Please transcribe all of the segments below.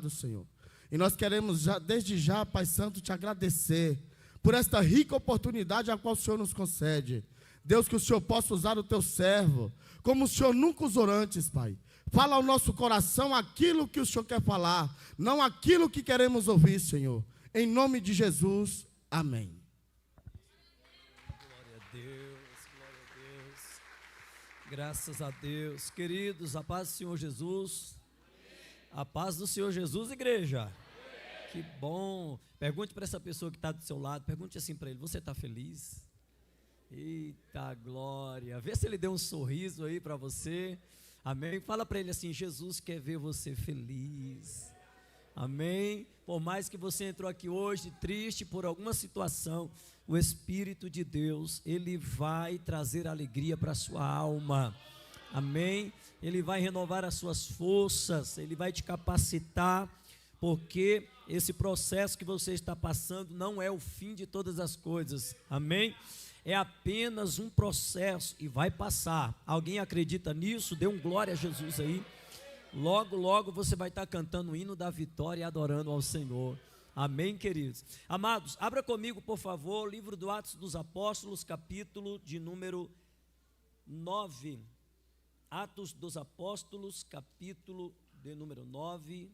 Senhor. E nós queremos desde já, Pai Santo, te agradecer por esta rica oportunidade a qual o Senhor nos concede. Deus, que o Senhor possa usar o teu servo, como o Senhor nunca usou antes, Pai. Fala ao nosso coração aquilo que o Senhor quer falar, não aquilo que queremos ouvir, Senhor. Em nome de Jesus, amém. Glória a Deus, glória a Deus. Graças a Deus. Queridos, a paz do Senhor Jesus. A paz do Senhor Jesus, igreja. Que bom. Pergunte para essa pessoa que está do seu lado, pergunte assim para ele: você está feliz? Eita glória. Vê se ele deu um sorriso aí para você. Amém. Fala para ele assim: Jesus quer ver você feliz. Amém. Por mais que você entrou aqui hoje triste por alguma situação, o Espírito de Deus, ele vai trazer alegria para a sua alma. Amém. Ele vai renovar as suas forças, ele vai te capacitar, porque esse processo que você está passando não é o fim de todas as coisas. Amém. É apenas um processo e vai passar. Alguém acredita nisso? Dê um glória a Jesus aí. Logo, logo você vai estar cantando o hino da vitória e adorando ao Senhor. Amém, queridos? Amados, abra comigo, por favor, o livro do Atos dos Apóstolos, capítulo de número 9. Atos dos Apóstolos, capítulo de número 9.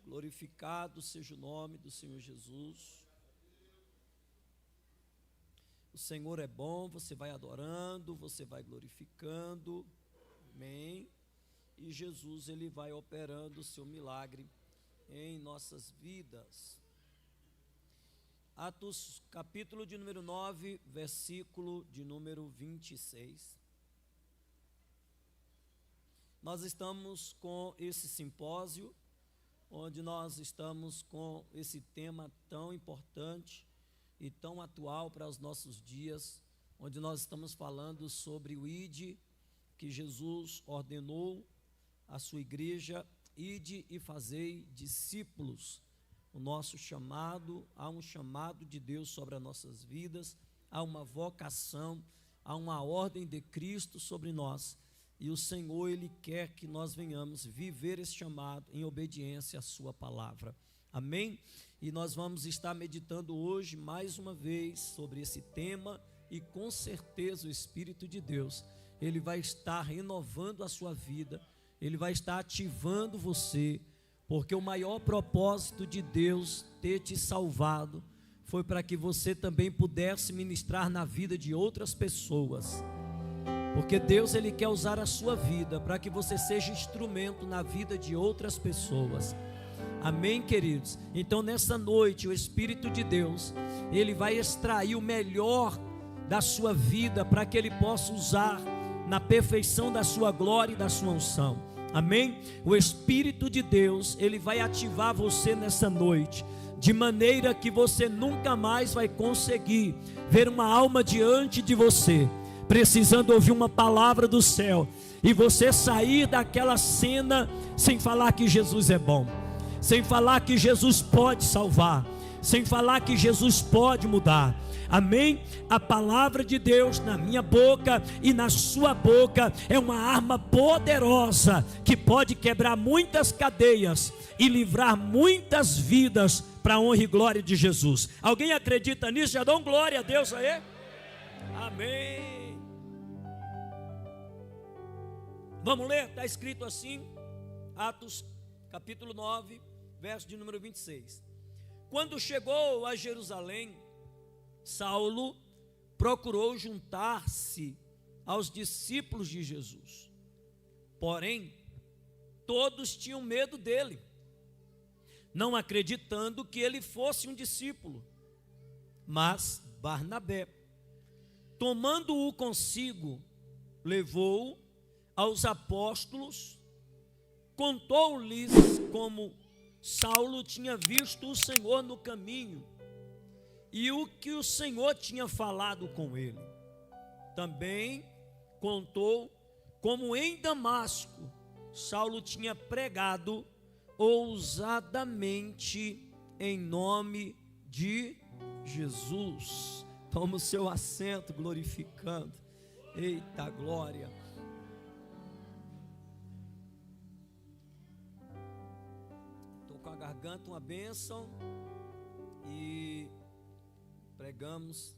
Glorificado seja o nome do Senhor Jesus. O Senhor é bom, você vai adorando, você vai glorificando, amém? E Jesus, ele vai operando o seu milagre em nossas vidas. Atos, capítulo de número 9, versículo de número 26. Nós estamos com esse simpósio, onde nós estamos com esse tema tão importante e tão atual para os nossos dias, onde nós estamos falando sobre o ide, que Jesus ordenou à sua igreja: ide e fazei discípulos. O nosso chamado, há um chamado de Deus sobre as nossas vidas, há uma vocação, há uma ordem de Cristo sobre nós, e o Senhor, ele quer que nós venhamos viver esse chamado em obediência à sua palavra. Amém? E nós vamos estar meditando hoje mais uma vez sobre esse tema, e com certeza o Espírito de Deus, ele vai estar renovando a sua vida, ele vai estar ativando você, porque o maior propósito de Deus ter te salvado foi para que você também pudesse ministrar na vida de outras pessoas. Porque Deus, ele quer usar a sua vida para que você seja instrumento na vida de outras pessoas. Amém, queridos? Então nessa noite o Espírito de Deus, ele vai extrair o melhor da sua vida para que ele possa usar na perfeição da sua glória e da sua unção. Amém? O Espírito de Deus, ele vai ativar você nessa noite, de maneira que você nunca mais vai conseguir ver uma alma diante de você precisando ouvir uma palavra do céu, e você sair daquela cena sem falar que Jesus é bom, sem falar que Jesus pode salvar, sem falar que Jesus pode mudar. Amém? A palavra de Deus na minha boca e na sua boca é uma arma poderosa que pode quebrar muitas cadeias e livrar muitas vidas para a honra e glória de Jesus. Alguém acredita nisso? Já dão glória a Deus aí? Amém. Vamos ler? Está escrito assim, Atos capítulo 9, verso de número 26. Quando chegou a Jerusalém, Saulo procurou juntar-se aos discípulos de Jesus, porém todos tinham medo dele, não acreditando que ele fosse um discípulo. Mas Barnabé, tomando-o consigo, levou-o aos apóstolos, contou-lhes como Saulo tinha visto o Senhor no caminho e o que o Senhor tinha falado com ele. Também contou como em Damasco Saulo tinha pregado ousadamente em nome de Jesus. Toma o seu assento glorificando. Eita glória. Estou com a garganta, uma bênção. E pregamos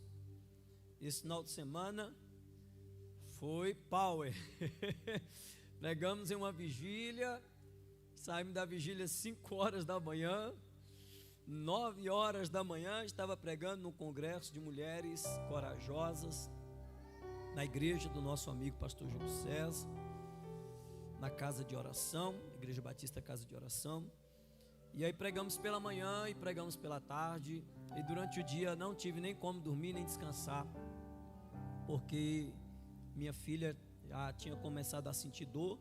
esse final de semana. Foi power. Pregamos em uma vigília. Saímos da vigília às 5 horas da manhã. 9 horas da manhã estava pregando no congresso de mulheres corajosas, na igreja do nosso amigo pastor Júlio César, na casa de oração, Igreja Batista Casa de Oração. E aí pregamos pela manhã e pregamos pela tarde, e durante o dia não tive nem como dormir nem descansar, porque minha filha já tinha começado a sentir dor,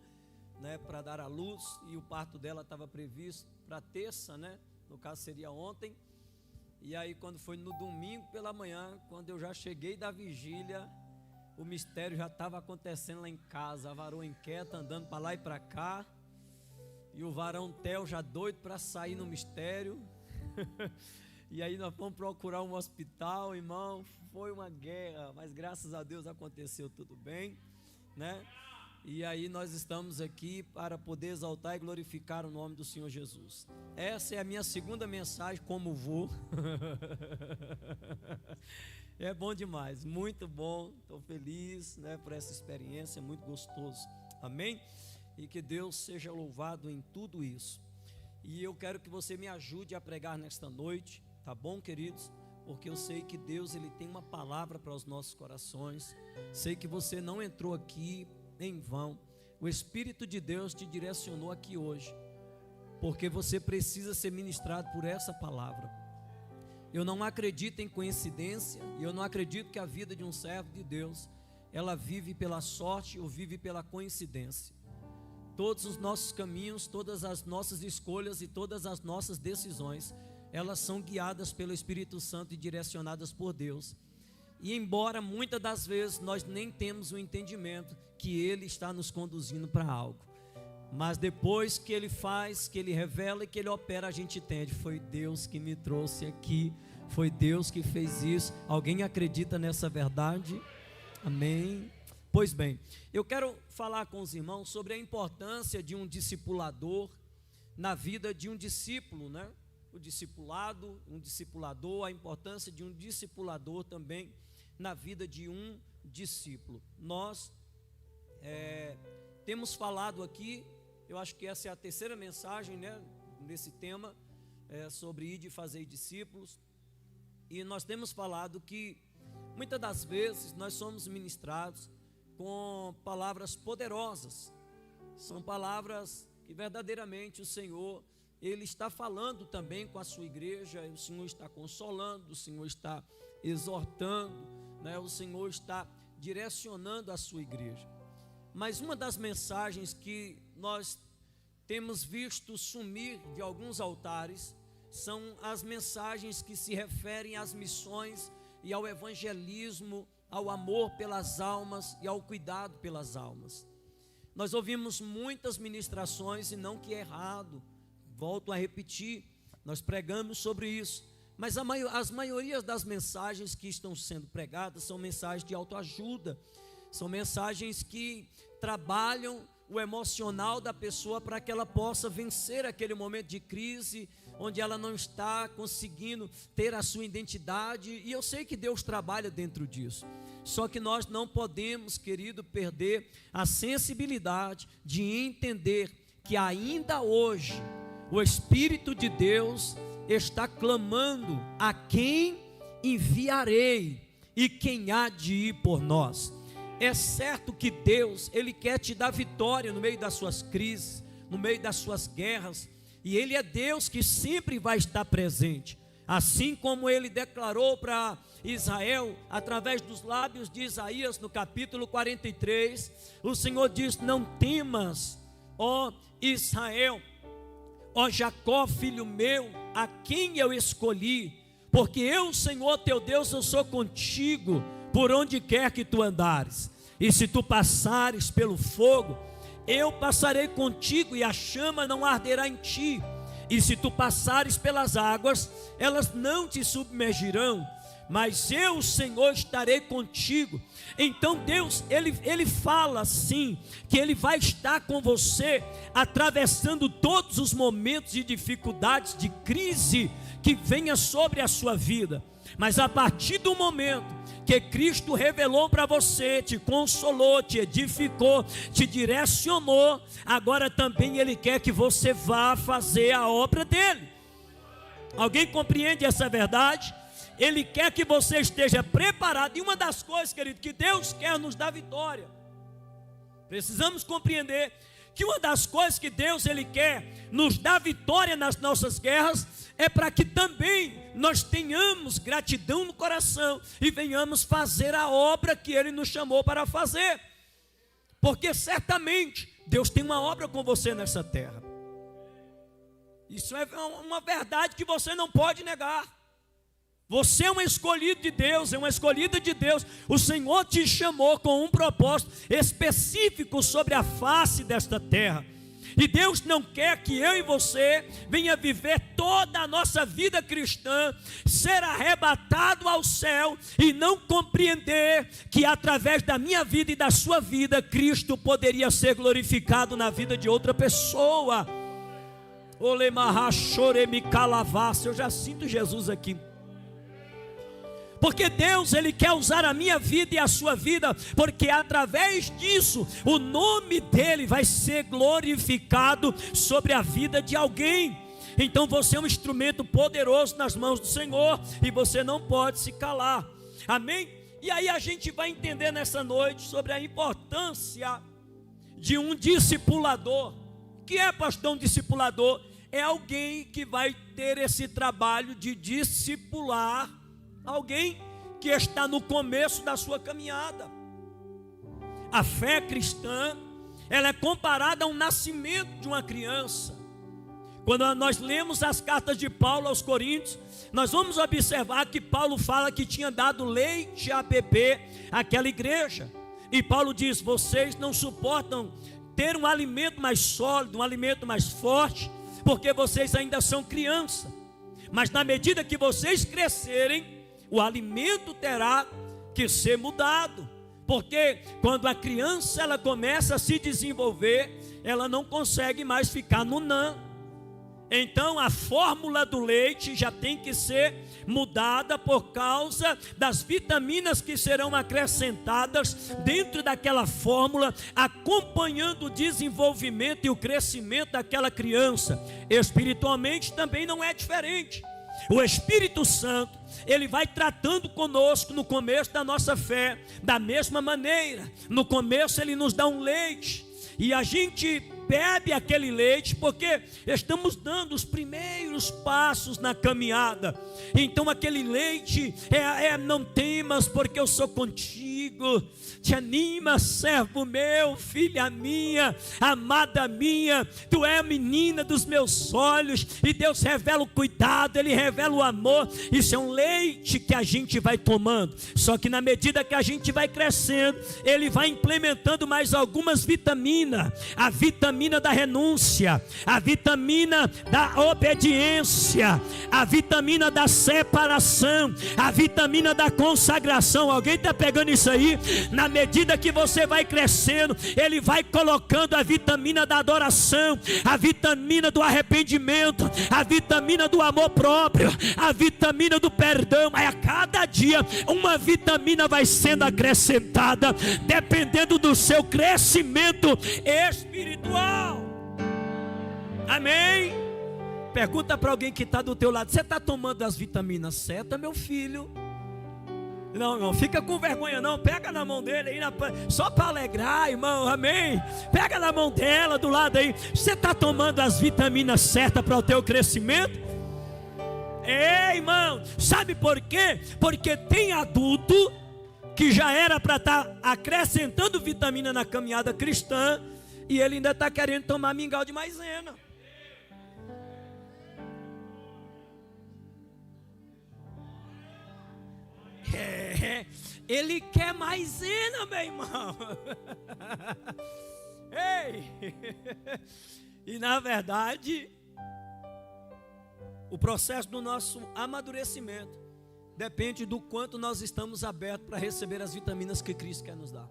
né, para dar à luz, e o parto dela estava previsto para terça, né? No caso seria ontem. E aí quando foi no domingo pela manhã, quando eu já cheguei da vigília, o mistério já estava acontecendo lá em casa. A varoa inquieta, andando para lá e para cá, e o varão Theo já doido para sair no mistério. E aí nós fomos procurar um hospital, irmão. Foi uma guerra, mas graças a Deus aconteceu tudo bem, né? E aí nós estamos aqui para poder exaltar e glorificar o nome do Senhor Jesus. Essa é a minha segunda mensagem como vô. É bom demais, muito bom. Estou feliz, né, por essa experiência, muito gostoso. Amém? E que Deus seja louvado em tudo isso. E eu quero que você me ajude a pregar nesta noite, tá bom, queridos? Porque eu sei que Deus, Ele tem uma palavra para os nossos corações. Sei que você não entrou aqui em vão. O Espírito de Deus te direcionou aqui hoje, porque você precisa ser ministrado por essa palavra. Eu não acredito em coincidência, e eu não acredito que a vida de um servo de Deus, ela vive pela sorte ou vive pela coincidência. Todos os nossos caminhos, todas as nossas escolhas e todas as nossas decisões, elas são guiadas pelo Espírito Santo e direcionadas por Deus. E embora muitas das vezes nós nem temos o entendimento que Ele está nos conduzindo para algo, mas depois que Ele faz, que Ele revela e que Ele opera, a gente entende: foi Deus que me trouxe aqui, foi Deus que fez isso. Alguém acredita nessa verdade? Amém? Pois bem, eu quero falar com os irmãos sobre a importância de um discipulador na vida de um discípulo, né? O discipulado, um discipulador, a importância de um discipulador também na vida de um discípulo. Nós temos falado aqui, eu acho que essa é a terceira mensagem, né, nesse tema, sobre ir e fazer discípulos. E nós temos falado que muitas das vezes nós somos ministrados com palavras poderosas. São palavras que verdadeiramente o Senhor, Ele está falando também com a sua igreja. O Senhor está consolando, o Senhor está exortando, né? O Senhor está direcionando a sua igreja. Mas uma das mensagens que nós temos visto sumir de alguns altares são as mensagens que se referem às missões e ao evangelismo, ao amor pelas almas e ao cuidado pelas almas. Nós ouvimos muitas ministrações, e não que é errado, volto a repetir, nós pregamos sobre isso, mas as maiorias das mensagens que estão sendo pregadas são mensagens de autoajuda, são mensagens que trabalham o emocional da pessoa para que ela possa vencer aquele momento de crise, onde ela não está conseguindo ter a sua identidade. E eu sei que Deus trabalha dentro disso, só que nós não podemos, querido, perder a sensibilidade de entender que ainda hoje o Espírito de Deus está clamando: a quem enviarei e quem há de ir por nós? É certo que Deus, Ele quer te dar vitória no meio das suas crises, no meio das suas guerras, e Ele é Deus que sempre vai estar presente, assim como Ele declarou para Israel, através dos lábios de Isaías, no capítulo 43, o Senhor diz: não temas, ó Israel, ó Jacó, filho meu, a quem eu escolhi, porque eu, Senhor teu Deus, eu sou contigo, por onde quer que tu andares, e se tu passares pelo fogo, eu passarei contigo, e a chama não arderá em ti, e se tu passares pelas águas, elas não te submergirão, mas eu, Senhor, estarei contigo. Então Deus, Ele fala assim, que Ele vai estar com você, atravessando todos os momentos de dificuldades, de crise, que venha sobre a sua vida. Mas a partir do momento que Cristo revelou para você, te consolou, te edificou, te direcionou, agora também Ele quer que você vá fazer a obra dEle. Alguém compreende essa verdade? Ele quer que você esteja preparado. E uma das coisas, querido, que Deus quer nos dar vitória. Precisamos compreender que uma das coisas que Deus Ele quer nos dar vitória nas nossas guerras é para que também nós tenhamos gratidão no coração e venhamos fazer a obra que Ele nos chamou para fazer. Porque certamente Deus tem uma obra com você nessa terra. Isso é uma verdade que você não pode negar. Você é um escolhido de Deus, é uma escolhida de Deus. O Senhor te chamou com um propósito específico sobre a face desta terra. E Deus não quer que eu e você venha viver toda a nossa vida cristã, ser arrebatado ao céu e não compreender que através da minha vida e da sua vida, Cristo poderia ser glorificado na vida de outra pessoa. Eu já sinto Jesus aqui. Porque Deus, Ele quer usar a minha vida e a sua vida, porque através disso, o nome dEle vai ser glorificado sobre a vida de alguém. Então você é um instrumento poderoso nas mãos do Senhor, e você não pode se calar, amém? E aí a gente vai entender nessa noite sobre a importância de um discipulador. O que é, pastor, um discipulador? É alguém que vai ter esse trabalho de discipular alguém que está no começo da sua caminhada. A fé cristã, ela é comparada a um nascimento de uma criança. Quando nós lemos as cartas de Paulo aos Coríntios, nós vamos observar que Paulo fala que tinha dado leite a beber àquela igreja. E Paulo diz: vocês não suportam ter um alimento mais sólido, um alimento mais forte, porque vocês ainda são criança. Mas na medida que vocês crescerem, o alimento terá que ser mudado, porque quando a criança ela começa a se desenvolver, ela não consegue mais ficar no NAN. Então a fórmula do leite já tem que ser mudada por causa das vitaminas que serão acrescentadas dentro daquela fórmula, acompanhando o desenvolvimento e o crescimento daquela criança. Espiritualmente também não é diferente. O Espírito Santo, Ele vai tratando conosco no começo da nossa fé, da mesma maneira. No começo Ele nos dá um leite, e a gente bebe aquele leite, porque estamos dando os primeiros passos na caminhada. Então aquele leite não temas, porque eu sou contigo. Te anima, servo meu, filha minha, amada minha, tu é a menina dos meus olhos. E Deus revela o cuidado, Ele revela o amor. Isso é um leite que a gente vai tomando. Só que na medida que a gente vai crescendo, Ele vai implementando mais algumas vitaminas. A vitamina da renúncia, a vitamina da obediência, a vitamina da separação, a vitamina da consagração. Alguém está pegando isso aí? Na medida que você vai crescendo, Ele vai colocando a vitamina da adoração, a vitamina do arrependimento, a vitamina do amor próprio, a vitamina do perdão. Aí a cada dia uma vitamina vai sendo acrescentada, dependendo do seu crescimento espiritual. Amém? Pergunta para alguém que está do teu lado: você está tomando as vitaminas certas, meu filho? Não, fica com vergonha não, pega na mão dele aí, só para alegrar, irmão, amém? Pega na mão dela, do lado aí. Você está tomando as vitaminas certas para o teu crescimento? Ei, irmão, sabe por quê? Porque tem adulto que já era para estar acrescentando vitamina na caminhada cristã, e ele ainda está querendo tomar mingau de maisena. Ele quer maisena, meu irmão. Ei! E na verdade, o processo do nosso amadurecimento depende do quanto nós estamos abertos para receber as vitaminas que Cristo quer nos dar.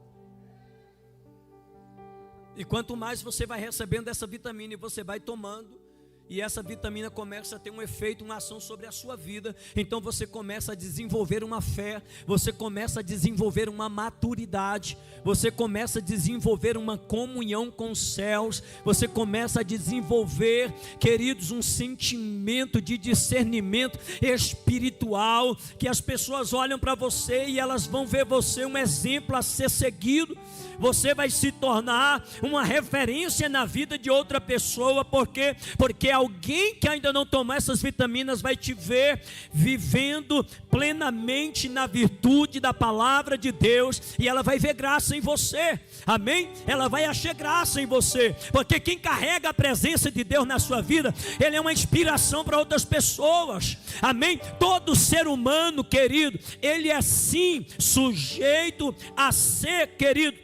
E quanto mais você vai recebendo essa vitamina e você vai tomando, e essa vitamina começa a ter um efeito, uma ação sobre a sua vida, então você começa a desenvolver uma fé, você começa a desenvolver uma maturidade, você começa a desenvolver uma comunhão com os céus, você começa a desenvolver, queridos, um sentimento de discernimento espiritual, que as pessoas olham para você e elas vão ver você um exemplo a ser seguido. Você vai se tornar uma referência na vida de outra pessoa, porque alguém que ainda não tomou essas vitaminas vai te ver vivendo plenamente na virtude da palavra de Deus, e ela vai ver graça em você, amém? Ela vai achar graça em você, porque quem carrega a presença de Deus na sua vida, ele é uma inspiração para outras pessoas, amém? Todo ser humano, querido, ele é sim sujeito a ser, querido,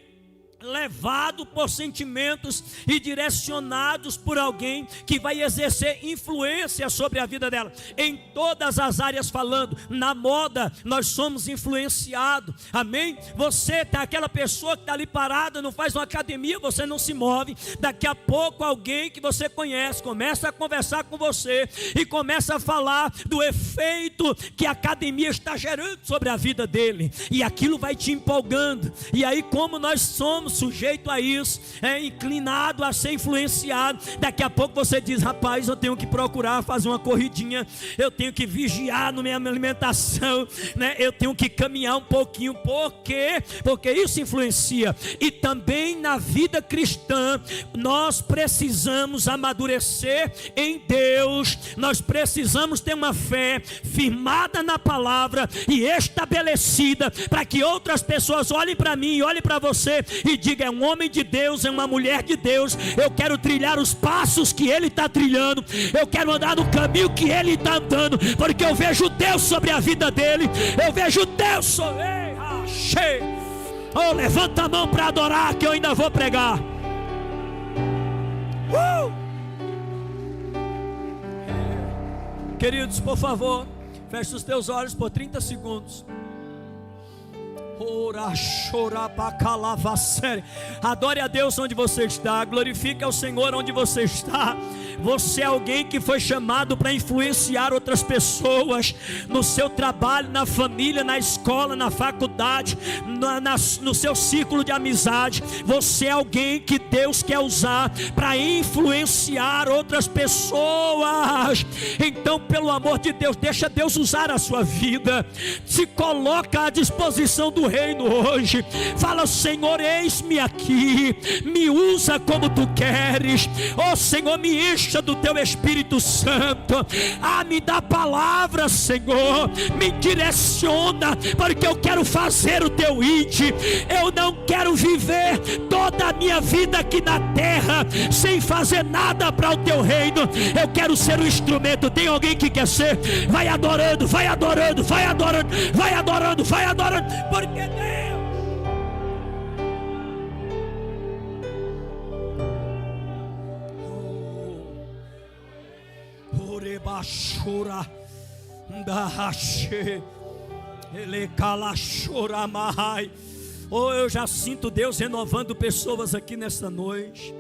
levado por sentimentos e direcionados por alguém que vai exercer influência sobre a vida dela, em todas as áreas falando. Na moda nós somos influenciados, amém? Você tá aquela pessoa que está ali parada, não faz uma academia, você não se move, daqui a pouco alguém que você conhece começa a conversar com você e começa a falar do efeito que a academia está gerando sobre a vida dele, e aquilo vai te empolgando, e aí, como nós somos sujeito a isso, inclinado a ser influenciado, daqui a pouco você diz: rapaz, eu tenho que procurar fazer uma corridinha, eu tenho que vigiar na minha alimentação, né? Eu tenho que caminhar um pouquinho. Por quê? Porque isso influencia. E também na vida cristã nós precisamos amadurecer em Deus, nós precisamos ter uma fé firmada na palavra e estabelecida, para que outras pessoas olhem para mim e olhem para você e diga: é um homem de Deus, é uma mulher de Deus, eu quero trilhar os passos que ele está trilhando, eu quero andar no caminho que ele está andando, porque eu vejo Deus sobre a vida dele, eu vejo Deus sobre... Oh, levanta a mão para adorar, que eu ainda vou pregar. Queridos, por favor, feche os teus olhos por 30 segundos. Adore a Deus onde você está, glorifique ao Senhor onde você está. Você é alguém que foi chamado para influenciar outras pessoas, no seu trabalho, na família, na escola, na faculdade, no seu círculo de amizade. Você é alguém que Deus quer usar para influenciar outras pessoas. Então, pelo amor de Deus, deixa Deus usar a sua vida, se coloca à disposição do reino hoje, fala: Senhor, eis-me aqui, me usa como tu queres. Oh Senhor, me encha do teu Espírito Santo, me dá palavra, Senhor, me direciona, porque eu quero fazer o teu ide. Eu não quero viver toda a minha vida aqui na terra sem fazer nada para o teu reino. Eu quero ser um instrumento. Tem alguém que quer ser? Vai adorando, vai adorando, vai adorando, vai adorando, vai adorando, porque Deus... Oh, eu já sinto Deus renovando pessoas aqui nesta noite.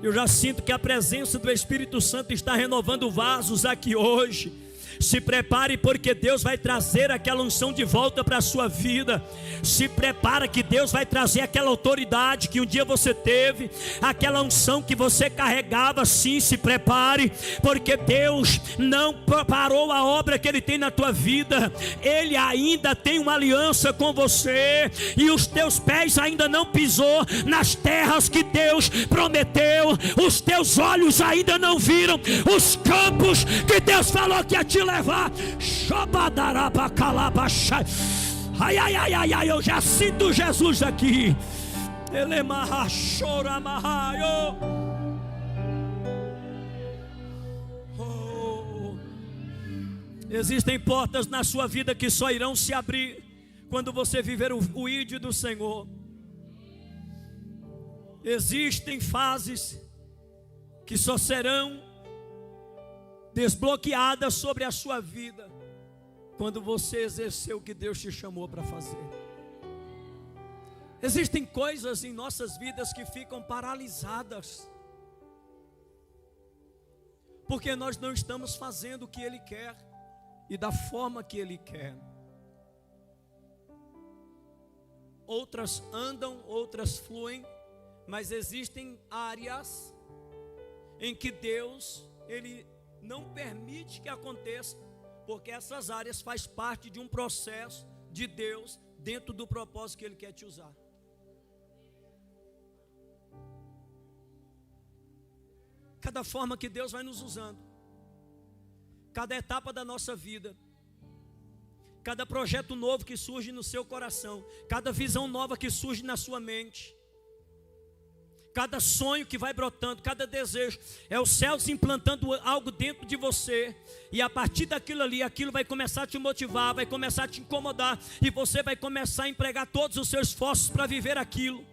Eu já sinto que a presença do Espírito Santo está renovando vasos aqui hoje. Se prepare, porque Deus vai trazer aquela unção de volta para a sua vida. Se prepara, que Deus vai trazer aquela autoridade que um dia você teve, aquela unção que você carregava. Sim, se prepare, porque Deus não parou a obra que Ele tem na tua vida. Ele ainda tem uma aliança com você, e os teus pés ainda não pisou nas terras que Deus prometeu. Os teus olhos ainda não viram os campos que Deus falou que ia te levar. Ai, ai, ai, ai, ai, eu já sinto Jesus aqui. Existem portas na sua vida que só irão se abrir quando você viver o ídolo do Senhor. Existem fases que só serão desbloqueadas sobre a sua vida quando você exerceu o que Deus te chamou para fazer. Existem coisas em nossas vidas que ficam paralisadas, porque nós não estamos fazendo o que Ele quer e da forma que Ele quer. Outras andam, outras fluem, mas existem áreas em que Deus, Ele não permite que aconteça, porque essas áreas faz parte de um processo de Deus dentro do propósito que Ele quer te usar. Cada forma que Deus vai nos usando, cada etapa da nossa vida, cada projeto novo que surge no seu coração, cada visão nova que surge na sua mente, cada sonho que vai brotando, cada desejo, é o céu se implantando algo dentro de você, e a partir daquilo ali, aquilo vai começar a te motivar, vai começar a te incomodar, e você vai começar a empregar todos os seus esforços para viver aquilo.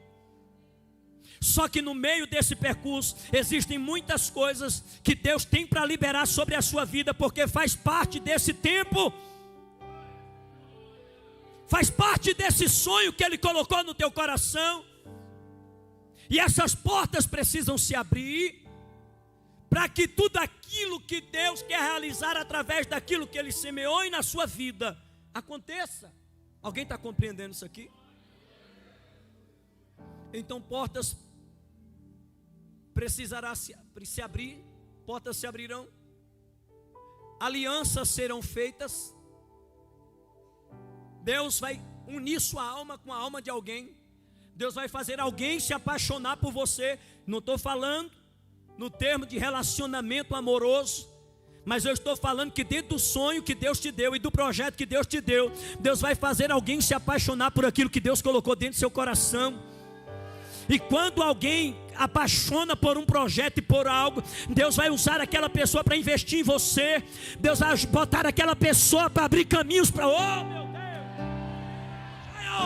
Só que no meio desse percurso, existem muitas coisas que Deus tem para liberar sobre a sua vida, porque faz parte desse tempo, faz parte desse sonho que Ele colocou no teu coração. E essas portas precisam se abrir, para que tudo aquilo que Deus quer realizar através daquilo que Ele semeou na sua vida, aconteça. Alguém está compreendendo isso aqui? Então portas precisará se abrir, portas se abrirão, alianças serão feitas, Deus vai unir sua alma com a alma de alguém, Deus vai fazer alguém se apaixonar por você. Não estou falando no termo de relacionamento amoroso, mas eu estou falando que dentro do sonho que Deus te deu e do projeto que Deus te deu, Deus vai fazer alguém se apaixonar por aquilo que Deus colocou dentro do seu coração. E quando alguém apaixona por um projeto e por algo, Deus vai usar aquela pessoa para investir em você. Deus vai botar aquela pessoa para abrir caminhos para... Oh, meu Deus!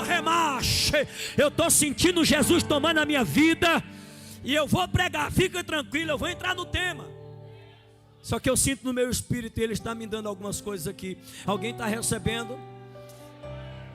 Remache! Eu estou sentindo Jesus tomando a minha vida. E eu vou pregar, fica tranquilo, eu vou entrar no tema. Só que eu sinto no meu espírito, Ele está me dando algumas coisas aqui. Alguém está recebendo?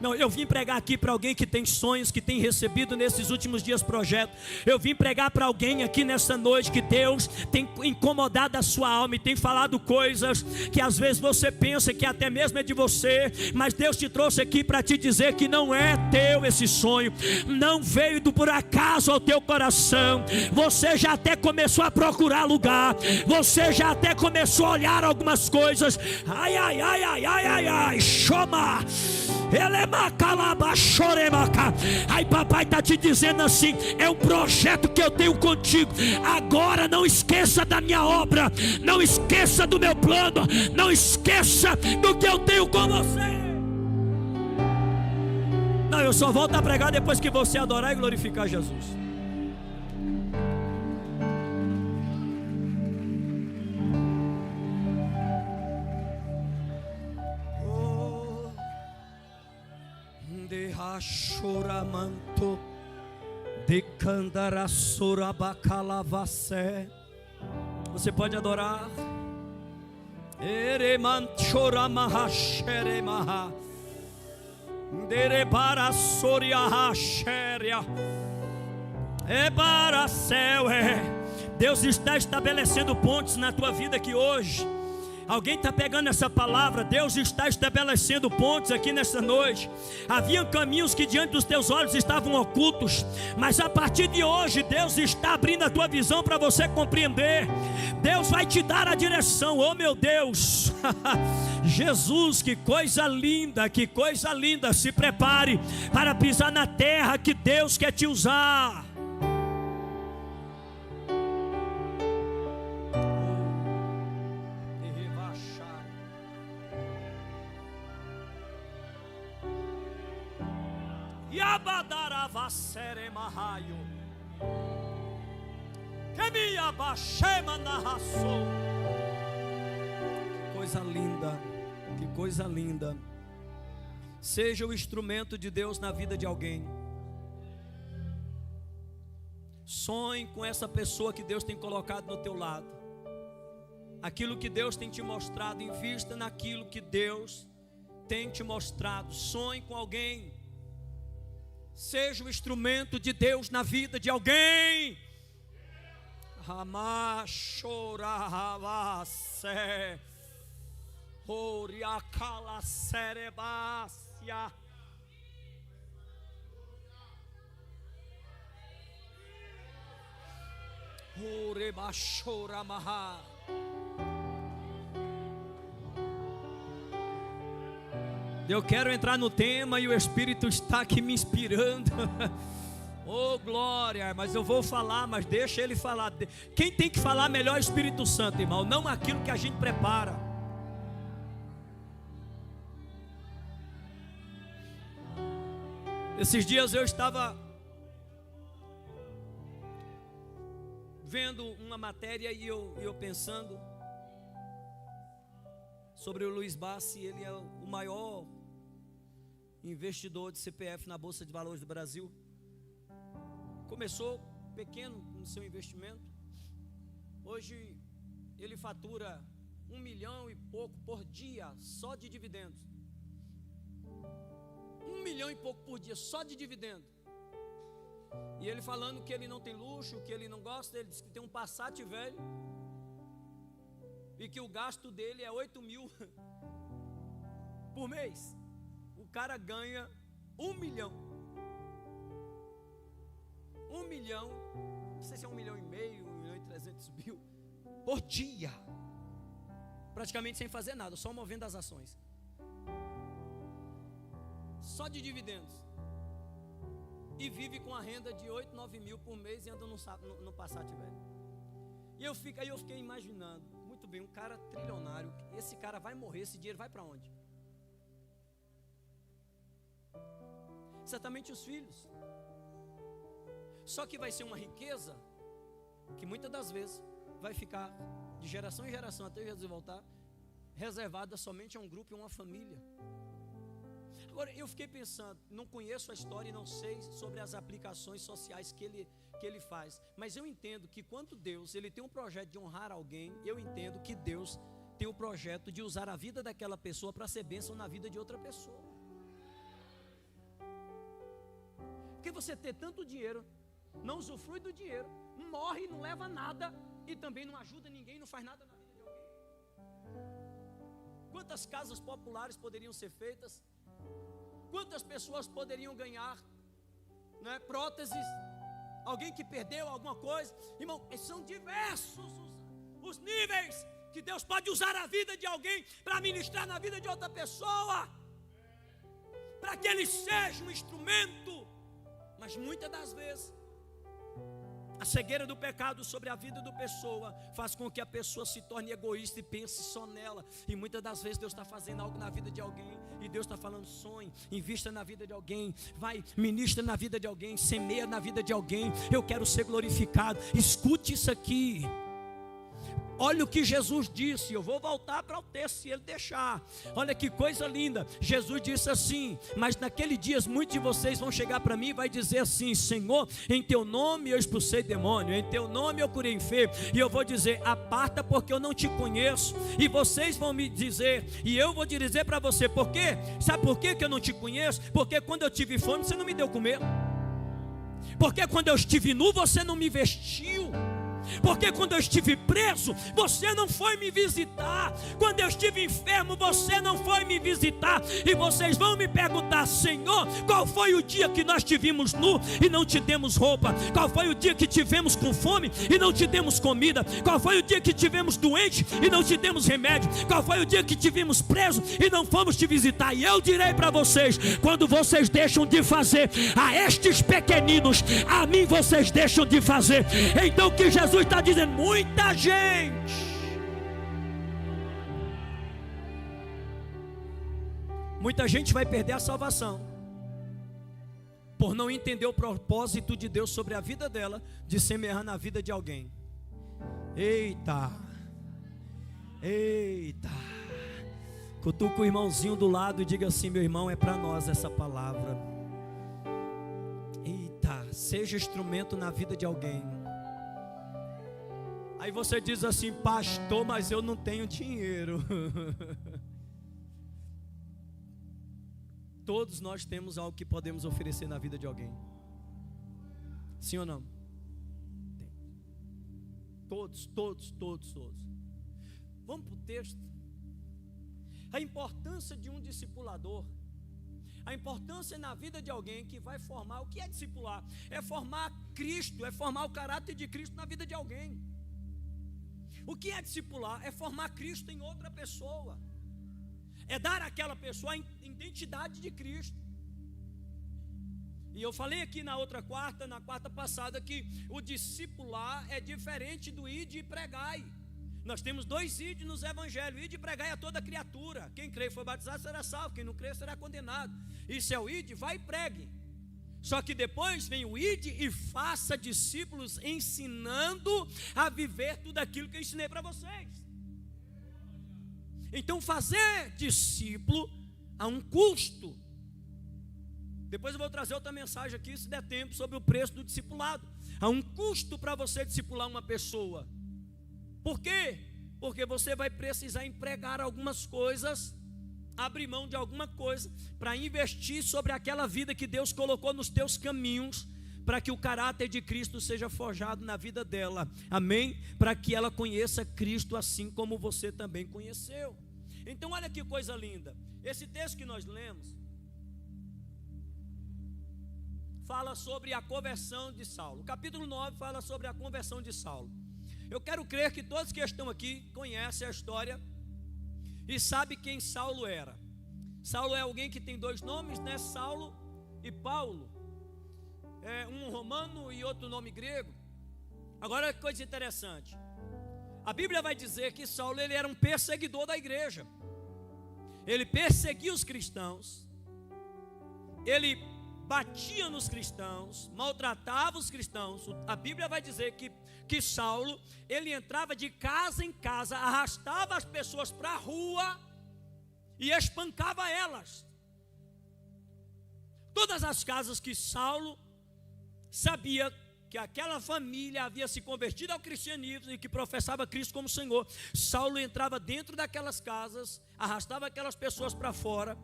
Não, eu vim pregar aqui para alguém que tem sonhos, que tem recebido nesses últimos dias projetos. Eu vim pregar para alguém aqui nessa noite que Deus tem incomodado a sua alma e tem falado coisas que às vezes você pensa que até mesmo é de você, mas Deus te trouxe aqui para te dizer que não é teu esse sonho, não veio do por acaso ao teu coração. Você já até começou a procurar lugar, você já até começou a olhar algumas coisas. Ai, ai, ai, ai, ai, ai, ai, chama. Aí papai está te dizendo assim: é um projeto que eu tenho contigo. Agora não esqueça da minha obra, não esqueça do meu plano, não esqueça do que eu tenho com você. Não, eu só volto a pregar depois que você adorar e glorificar Jesus. Choramanto de candarasura bacalavacé. Você pode adorar. Ereman choramaha xeremaha derebara soriaha xeria ebara céu. Deus está estabelecendo pontes na tua vida aqui hoje. Alguém está pegando essa palavra? Deus está estabelecendo pontes aqui nessa noite. Havia caminhos que diante dos teus olhos estavam ocultos, mas a partir de hoje Deus está abrindo a tua visão para você compreender. Deus vai te dar a direção. Oh meu Deus, Jesus, que coisa linda, que coisa linda. Se prepare para pisar na terra que Deus quer te usar. Que coisa linda, que coisa linda. Seja o instrumento de Deus na vida de alguém. Sonhe com essa pessoa que Deus tem colocado no teu lado. Aquilo que Deus tem te mostrado, invista naquilo que Deus tem te mostrado. Sonhe com alguém. Seja o instrumento de Deus na vida de alguém. Ramachoravasse, Oriacala Cerebácia. Orebachoramaha. Eu quero entrar no tema e o Espírito está aqui me inspirando. Oh, glória, mas eu vou falar, mas deixa ele falar. Quem tem que falar melhor é o Espírito Santo, irmão, não aquilo que a gente prepara. Esses dias eu estava vendo uma matéria e eu pensando sobre o Luiz Bassi. Ele é o maior investidor de CPF na Bolsa de Valores do Brasil. Começou pequeno no seu investimento. Hoje ele fatura 1 milhão e pouco por dia só de dividendos. 1 milhão e pouco por dia só de dividendo. E ele falando que ele não tem luxo, que ele não gosta. Ele disse que tem um Passat velho e que o gasto dele é 8 mil por mês. O cara ganha 1 milhão. 1 milhão, não sei se é 1,5 milhão, 1.300.000 por dia, praticamente sem fazer nada, só movendo as ações, só de dividendos, e vive com a renda de 8, 9 mil por mês e anda no Passat velho. E eu fiquei imaginando, muito bem, um cara trilionário, esse cara vai morrer, esse dinheiro vai para onde? Certamente os filhos. Só que vai ser uma riqueza que muitas das vezes vai ficar de geração em geração até Jesus voltar, reservada somente a um grupo e a uma família. Agora eu fiquei pensando, não conheço a história e não sei sobre as aplicações sociais que ele faz, mas eu entendo que quando Deus ele tem um projeto de honrar alguém, eu entendo que Deus tem o projeto de usar a vida daquela pessoa para ser bênção na vida de outra pessoa. Porque você ter tanto dinheiro, não usufrui do dinheiro, morre e não leva nada, e também não ajuda ninguém, não faz nada na vida de alguém. Quantas casas populares poderiam ser feitas? Quantas pessoas poderiam ganhar, né, próteses? Alguém que perdeu alguma coisa? Irmão, são diversos os níveis que Deus pode usar a vida de alguém para ministrar na vida de outra pessoa, para que ele seja um instrumento. Mas muitas das vezes a cegueira do pecado sobre a vida da pessoa faz com que a pessoa se torne egoísta e pense só nela. E muitas das vezes Deus está fazendo algo na vida de alguém, e Deus está falando: sonhe, invista na vida de alguém, vai, ministra na vida de alguém, semeia na vida de alguém. Eu quero ser glorificado. Escute isso aqui. Olha o que Jesus disse. Eu vou voltar para o texto se ele deixar. Olha que coisa linda. Jesus disse assim: mas naquele dia muitos de vocês vão chegar para mim e vai dizer assim: Senhor, em teu nome eu expulsei demônio, em teu nome eu curei enfermo. E eu vou dizer: aparta, porque eu não te conheço. E vocês vão me dizer, e eu vou dizer para você: por quê? Sabe por quê que eu não te conheço? Porque quando eu tive fome você não me deu comer. Porque quando eu estive nu você não me vestiu. Porque quando eu estive preso, você não foi me visitar. Quando eu estive enfermo, você não foi me visitar. E vocês vão me perguntar: Senhor, qual foi o dia que nós te vimos nu e não te demos roupa? Qual foi o dia que tivemos com fome e não te demos comida? Qual foi o dia que tivemos doente e não te demos remédio? Qual foi o dia que tivemos preso e não fomos te visitar? E eu direi para vocês: quando vocês deixam de fazer a estes pequeninos, a mim vocês deixam de fazer. Então que Jesus está dizendo: muita gente vai perder a salvação por não entender o propósito de Deus sobre a vida dela, de semear na vida de alguém. Eita, cutuca o irmãozinho do lado e diga assim: meu irmão, é para nós essa palavra. Eita, seja instrumento na vida de alguém. Aí você diz assim: pastor, mas eu não tenho dinheiro. Todos nós temos algo que podemos oferecer na vida de alguém. Sim ou não? Tem. Todos. Vamos para o texto. A importância de um discipulador. A importância na vida de alguém que vai formar. O que é discipular? É formar Cristo, é formar o caráter de Cristo na vida de alguém. O que é discipular? É formar Cristo em outra pessoa. É dar àquela pessoa a identidade de Cristo. E eu falei aqui na quarta passada, que o discipular é diferente do ide e pregai. Nós temos 2 ide nos evangelhos: ide e pregai a toda criatura. Quem crê e foi batizado será salvo, quem não crê será condenado. Isso é o ide, vai e pregue. Só que depois vem o ide e faça discípulos, ensinando a viver tudo aquilo que eu ensinei para vocês. Então fazer discípulo há um custo. Depois eu vou trazer outra mensagem aqui, se der tempo, sobre o preço do discipulado. Há um custo para você discipular uma pessoa. Por quê? Porque você vai precisar empregar algumas coisas, abrir mão de alguma coisa, para investir sobre aquela vida que Deus colocou nos teus caminhos, para que o caráter de Cristo seja forjado na vida dela, amém? Para que ela conheça Cristo assim como você também conheceu. Então olha que coisa linda, esse texto que nós lemos, fala sobre a conversão de Saulo. O capítulo 9 fala sobre a conversão de Saulo. Eu quero crer que todos que estão aqui conhecem a história e sabem quem Saulo era. Saulo é alguém que tem 2 nomes, né? Saulo e Paulo. É um romano e outro nome grego. Agora que coisa interessante. A Bíblia vai dizer que Saulo, ele era um perseguidor da igreja. Ele perseguia os cristãos. Ele batia nos cristãos, maltratava os cristãos. A Bíblia vai dizer que Saulo, ele entrava de casa em casa, arrastava as pessoas para a rua e espancava elas. Todas as casas que Saulo sabia que aquela família havia se convertido ao cristianismo e que professava Cristo como Senhor, Saulo entrava dentro daquelas casas, arrastava aquelas pessoas para fora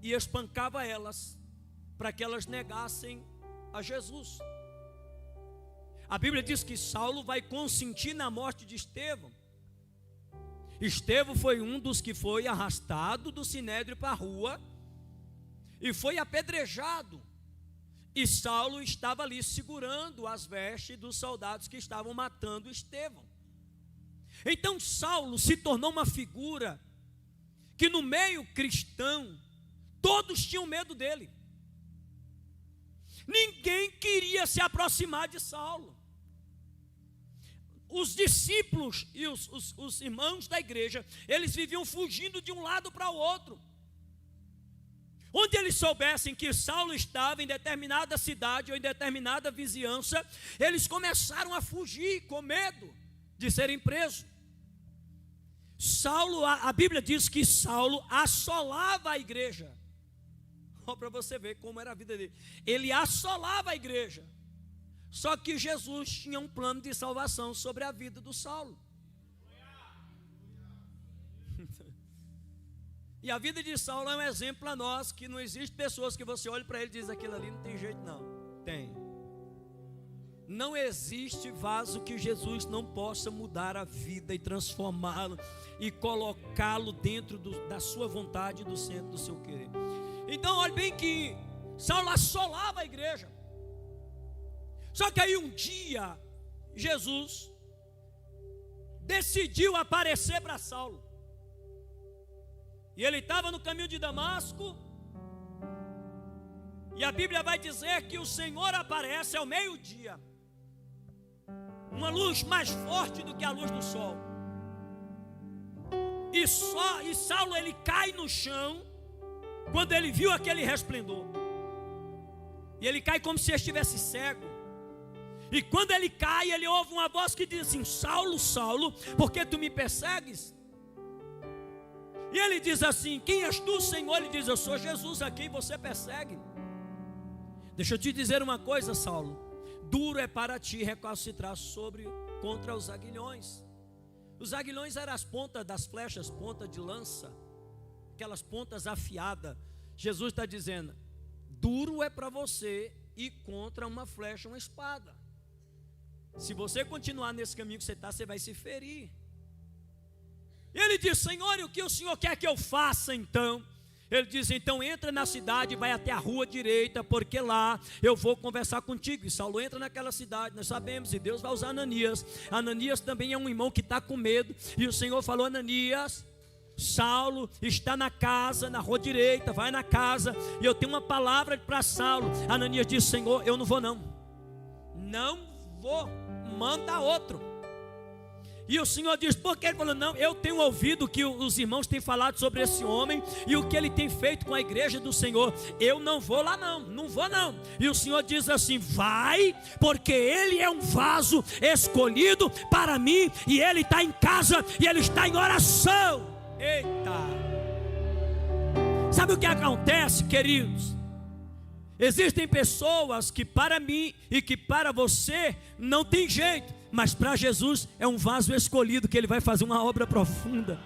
e espancava elas, para que elas negassem a Jesus. A Bíblia diz que Saulo vai consentir na morte de Estevão. Estevão foi um dos que foi arrastado do sinédrio para a rua e foi apedrejado. E Saulo estava ali segurando as vestes dos soldados que estavam matando Estevão. Então Saulo se tornou uma figura que no meio cristão todos tinham medo dele. Ninguém queria se aproximar de Saulo. Os discípulos e os irmãos da igreja, eles viviam fugindo de um lado para o outro. Onde eles soubessem que Saulo estava em determinada cidade ou em determinada vizinhança, eles começaram a fugir com medo de serem presos. Saulo, a Bíblia diz que Saulo assolava a igreja. Olha para você ver como era a vida dele. Ele assolava a igreja. Só que Jesus tinha um plano de salvação sobre a vida do Saulo. E a vida de Saulo é um exemplo para nós, que não existe pessoas que você olha para ele e diz: aquilo ali não tem jeito não. Tem. Não existe vaso que Jesus não possa mudar a vida e transformá-lo e colocá-lo dentro da sua vontade, do centro do seu querer. Então olhe bem que Saulo assolava a igreja. Só que aí um dia Jesus decidiu aparecer para Saulo. E ele estava no caminho de Damasco. E a Bíblia vai dizer que o Senhor aparece ao meio-dia. Uma luz mais forte do que a luz do sol. E Saulo, ele cai no chão quando ele viu aquele resplendor. E ele cai como se estivesse cego. E quando ele cai, ele ouve uma voz que diz assim: Saulo, Saulo, por que tu me persegues? E ele diz assim: quem és tu, Senhor? Ele diz: eu sou Jesus a quem você persegue. Deixa eu te dizer uma coisa, Saulo. Duro é para ti recalcitrar contra os aguilhões. Os aguilhões eram as pontas das flechas, ponta de lança, aquelas pontas afiadas Jesus está dizendo: duro é para você ir contra uma flecha, uma espada. Se você continuar nesse caminho que você está, você vai se ferir. E ele diz: Senhor, e o que o Senhor quer que eu faça então? Ele diz: então entra na cidade, vai até a rua direita, porque lá eu vou conversar contigo. E Saulo entra naquela cidade, nós sabemos, e Deus vai usar Ananias. Ananias também é um irmão que está com medo, e o Senhor falou: Ananias, Saulo está na casa, na rua direita, vai na casa, e eu tenho uma palavra para Saulo. Ananias disse: Senhor, eu não vou não vou, manda outro. E o Senhor diz: por que? Ele falou: não, eu tenho ouvido que os irmãos têm falado sobre esse homem e o que ele tem feito com a igreja do Senhor. Eu não vou lá não vou não. E o Senhor diz assim: vai, porque ele é um vaso escolhido para mim, e ele está em casa, e ele está em oração. Eita! Sabe o que acontece, queridos? Existem pessoas que para mim e que para você não tem jeito, mas para Jesus é um vaso escolhido, que ele vai fazer uma obra profunda.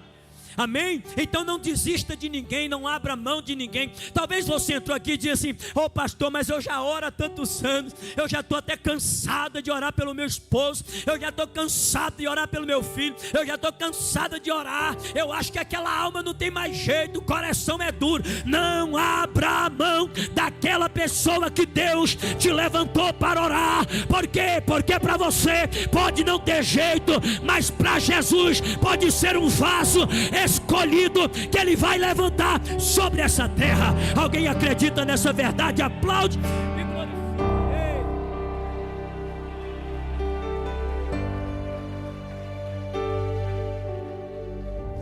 Amém? Então não desista de ninguém, não abra mão de ninguém. Talvez você entrou aqui e disse assim: ô pastor, mas eu já oro há tantos anos, eu já estou até cansada de orar pelo meu esposo, eu já estou cansada de orar pelo meu filho, eu já estou cansada de orar, eu acho que aquela alma não tem mais jeito, o coração é duro. Não abra a mão daquela pessoa que Deus te levantou para orar. Por quê? Porque para você pode não ter jeito, mas para Jesus pode ser um vaso escolhido que ele vai levantar sobre essa terra. Alguém acredita nessa verdade? Aplaude e glorifica.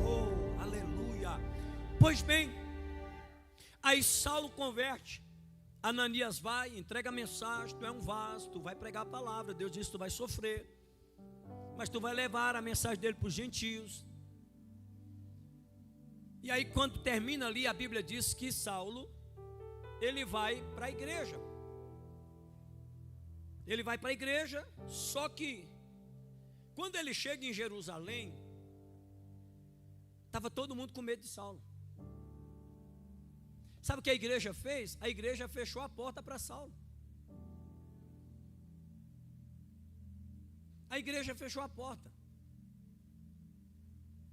Oh, aleluia. Pois bem, aí Saulo converte. Ananias vai, entrega a mensagem: tu é um vaso, tu vai pregar a palavra. Deus disse: tu vai sofrer, mas tu vai levar a mensagem dele para os gentios. E aí quando termina ali, a Bíblia diz que Saulo, ele vai para a igreja. Ele vai para a igreja, só que quando ele chega em Jerusalém, estava todo mundo com medo de Saulo. Sabe o que a igreja fez? A igreja fechou a porta para Saulo. A igreja fechou a porta.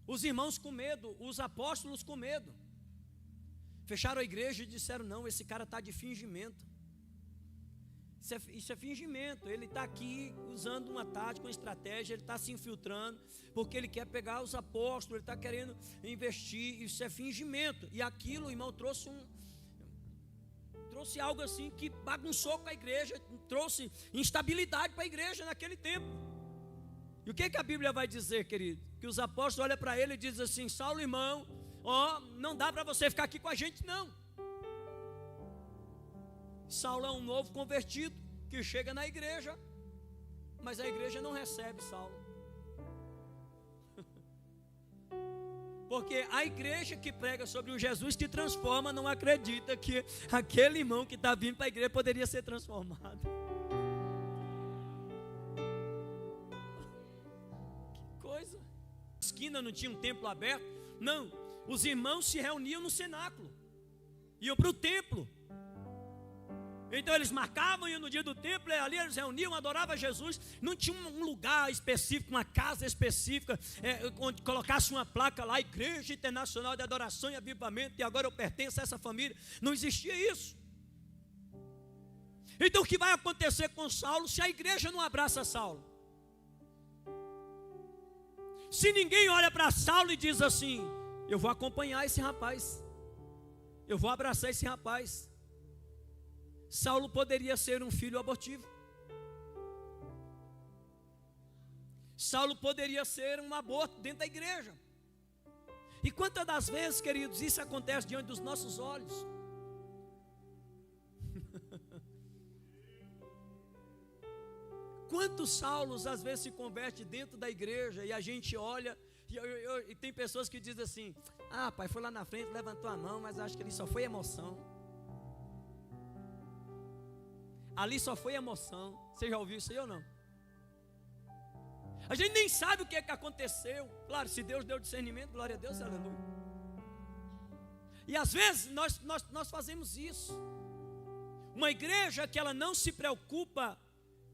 Os irmãos com medo, os apóstolos com medo, fecharam a igreja e disseram: não, esse cara está de fingimento. Isso é fingimento. Ele está aqui usando uma tática, uma estratégia, ele está se infiltrando, porque ele quer pegar os apóstolos, ele está querendo investir. Isso é fingimento. E aquilo, o irmão, trouxe algo assim que bagunçou com a igreja, trouxe instabilidade para a igreja naquele tempo. E o que a Bíblia vai dizer, querido? Que os apóstolos olham para ele e dizem assim: Saulo, irmão, não dá para você ficar aqui com a gente não. Saulo é um novo convertido que chega na igreja, mas a igreja não recebe Saulo. Porque a igreja que prega sobre um Jesus que transforma não acredita que aquele irmão que está vindo para a igreja poderia ser transformado. Esquina não tinha um templo aberto, não, os irmãos se reuniam no cenáculo, iam para o templo. Então eles marcavam, iam no dia do templo, ali eles reuniam, adoravam Jesus. Não tinha um lugar específico, uma casa específica, onde colocasse uma placa lá: Igreja Internacional de Adoração e Avivamento, e agora eu pertenço a essa família. Não existia isso. Então o que vai acontecer com Saulo se a igreja não abraça Saulo? Se ninguém olha para Saulo e diz assim: eu vou acompanhar esse rapaz, eu vou abraçar esse rapaz. Saulo poderia ser um filho abortivo. Saulo poderia ser um aborto dentro da igreja. E quantas das vezes, queridos, isso acontece diante dos nossos olhos? Quantos Saulos às vezes se convertem dentro da igreja e a gente olha e tem pessoas que dizem assim: ah, pai, foi lá na frente, levantou a mão, mas acho que ali só foi emoção. Ali só foi emoção. Você já ouviu isso aí ou não? A gente nem sabe o que é que aconteceu. Claro, se Deus deu discernimento, glória a Deus, aleluia. E às vezes nós fazemos isso. Uma igreja que ela não se preocupa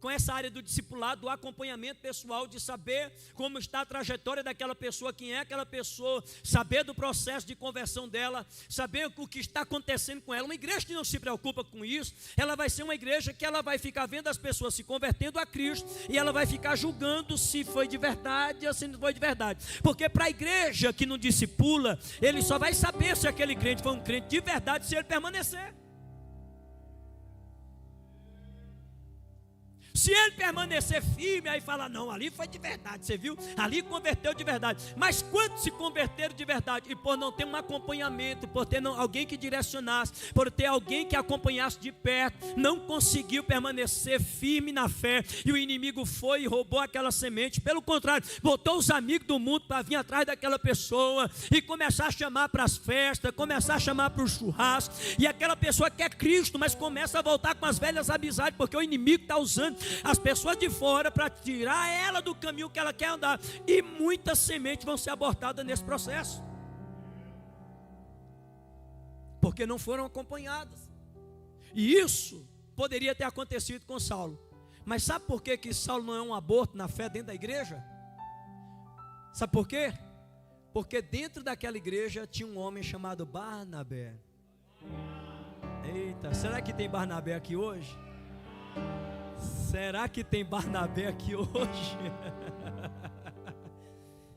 com essa área do discipulado, do acompanhamento pessoal, de saber como está a trajetória daquela pessoa, quem é aquela pessoa, saber do processo de conversão dela, saber o que está acontecendo com ela. Uma igreja que não se preocupa com isso, ela vai ser uma igreja que ela vai ficar vendo as pessoas se convertendo a Cristo, e ela vai ficar julgando se foi de verdade ou se não foi de verdade. Porque para a igreja que não discipula, ele só vai saber se aquele crente foi um crente de verdade se ele permanecer. Se ele permanecer firme, aí fala, não, ali foi de verdade, você viu? Ali converteu de verdade. Mas quantos se converteram de verdade? E por não ter um acompanhamento, por ter alguém que direcionasse, por ter alguém que acompanhasse de perto, não conseguiu permanecer firme na fé. E o inimigo foi e roubou aquela semente. Pelo contrário, botou os amigos do mundo para vir atrás daquela pessoa e começar a chamar para as festas, começar a chamar para o churrasco. E aquela pessoa quer Cristo, mas começa a voltar com as velhas amizades, porque o inimigo está usando as pessoas de fora para tirar ela do caminho que ela quer andar, e muitas sementes vão ser abortadas nesse processo, porque não foram acompanhadas. E isso poderia ter acontecido com Saulo. Mas sabe por que Saulo não é um aborto na fé dentro da igreja? Sabe por quê? Porque dentro daquela igreja tinha um homem chamado Barnabé. Eita, será que tem Barnabé aqui hoje? Será que tem Barnabé aqui hoje?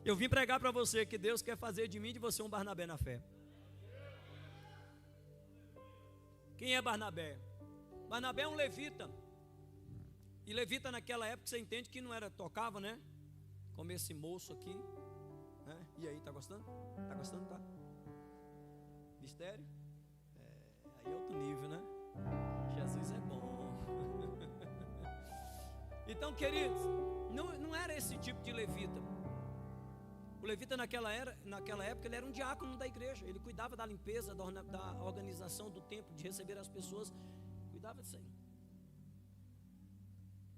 Eu vim pregar para você que Deus quer fazer de mim e de você um Barnabé na fé. Quem é Barnabé? Barnabé é um levita. E levita naquela época você entende que não era, tocava, né? Como esse moço aqui, né? E aí, tá gostando? Tá gostando, tá? Mistério? Aí é outro nível, né? Jesus é bom. Então, queridos, não era esse tipo de levita. O levita naquela época ele era um diácono da igreja. Ele cuidava da limpeza, da organização do templo, de receber as pessoas. Cuidava disso aí.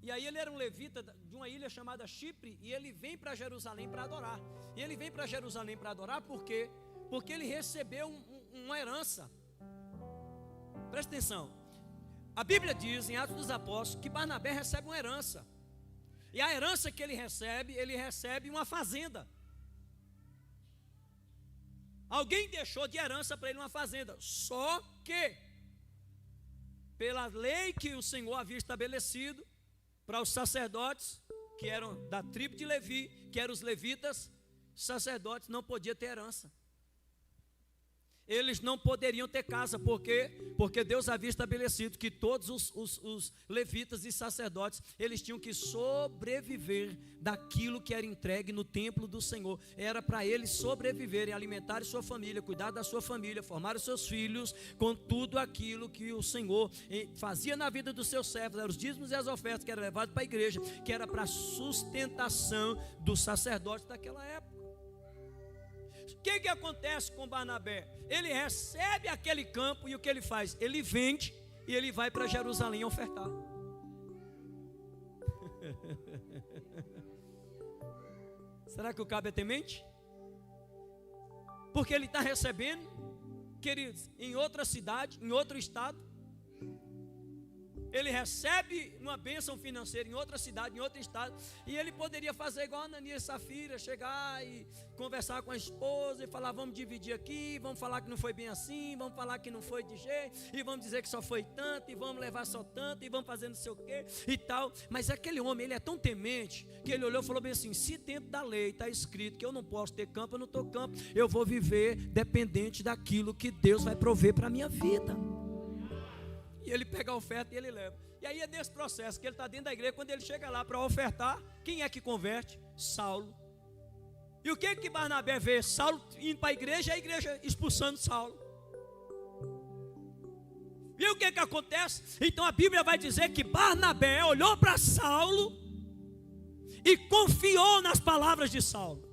E aí ele era um levita de uma ilha chamada Chipre. E ele vem para Jerusalém para adorar. E ele vem para Jerusalém para adorar por quê? Porque ele recebeu uma herança. Presta atenção. A Bíblia diz em Atos dos Apóstolos que Barnabé recebe uma herança. E a herança que ele recebe uma fazenda. Alguém deixou de herança para ele uma fazenda. Só que, pela lei que o Senhor havia estabelecido para os sacerdotes, que eram da tribo de Levi, que eram os levitas, sacerdotes não podiam ter herança. Eles não poderiam ter casa, por quê? Porque Deus havia estabelecido que todos os levitas e sacerdotes, eles tinham que sobreviver daquilo que era entregue no templo do Senhor. Era para eles sobreviverem, alimentarem sua família, cuidar da sua família, formar os seus filhos com tudo aquilo que o Senhor fazia na vida dos seus servos. Eram os dízimos e as ofertas que eram levados para a igreja, que era para a sustentação dos sacerdotes daquela época. O que acontece com Barnabé? Ele recebe aquele campo e o que ele faz? Ele vende e ele vai para Jerusalém ofertar. Será que o cabo é temente? Porque ele está recebendo, queridos, em outra cidade, em outro estado. Ele recebe uma bênção financeira em outra cidade, em outro estado. E ele poderia fazer igual a Ananias e Safira, chegar e conversar com a esposa e falar, vamos dividir aqui, vamos falar que não foi bem assim, vamos falar que não foi de jeito, e vamos dizer que só foi tanto, e vamos levar só tanto, e vamos fazer não sei o que e tal. Mas aquele homem, ele é tão temente, que ele olhou e falou bem assim, se dentro da lei está escrito que eu não posso ter campo, eu não estou campo, eu vou viver dependente daquilo que Deus vai prover para a minha vida. E ele pega a oferta e ele leva. E aí é nesse processo que ele está dentro da igreja. Quando ele chega lá para ofertar, quem é que converte? Saulo. E o que Barnabé vê? Saulo indo para a igreja expulsando Saulo. E o que acontece? Então a Bíblia vai dizer que Barnabé olhou para Saulo e confiou nas palavras de Saulo.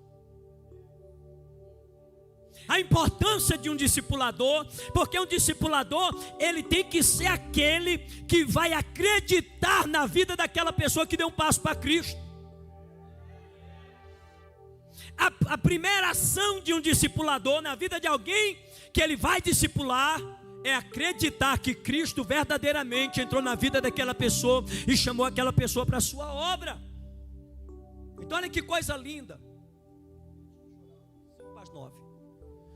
A importância de um discipulador, porque um discipulador, ele tem que ser aquele que vai acreditar na vida daquela pessoa que deu um passo para Cristo. A primeira ação de um discipulador na vida de alguém que ele vai discipular é acreditar que Cristo verdadeiramente entrou na vida daquela pessoa e chamou aquela pessoa para a sua obra. Então olha que coisa linda.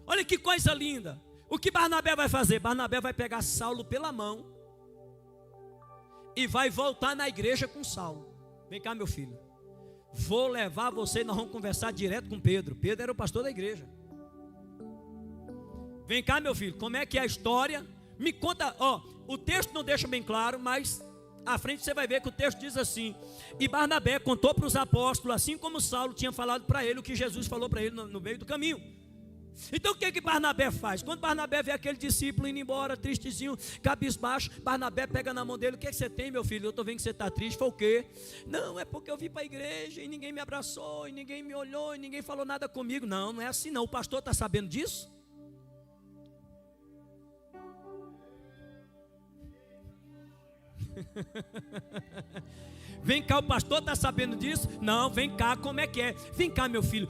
Olha que coisa linda. O que Barnabé vai fazer? Barnabé vai pegar Saulo pela mão e vai voltar na igreja com Saulo. Vem cá, meu filho, vou levar você e nós vamos conversar direto com Pedro. Pedro era o pastor da igreja. Vem cá, meu filho, como é que é a história? Me conta, o texto não deixa bem claro, mas à frente você vai ver que o texto diz assim: e Barnabé contou para os apóstolos, assim como Saulo tinha falado para ele, o que Jesus falou para ele no meio do caminho. Então o que Barnabé faz? Quando Barnabé vê aquele discípulo indo embora, tristezinho, cabisbaixo, Barnabé pega na mão dele: o que você tem, meu filho? Eu estou vendo que você está triste. Foi o quê? Não, é porque eu vim para a igreja e ninguém me abraçou, e ninguém me olhou, e ninguém falou nada comigo. Não, não é assim não. O pastor está sabendo disso? Vem cá, o pastor está sabendo disso? Não, vem cá, como é que é? Vem cá, meu filho.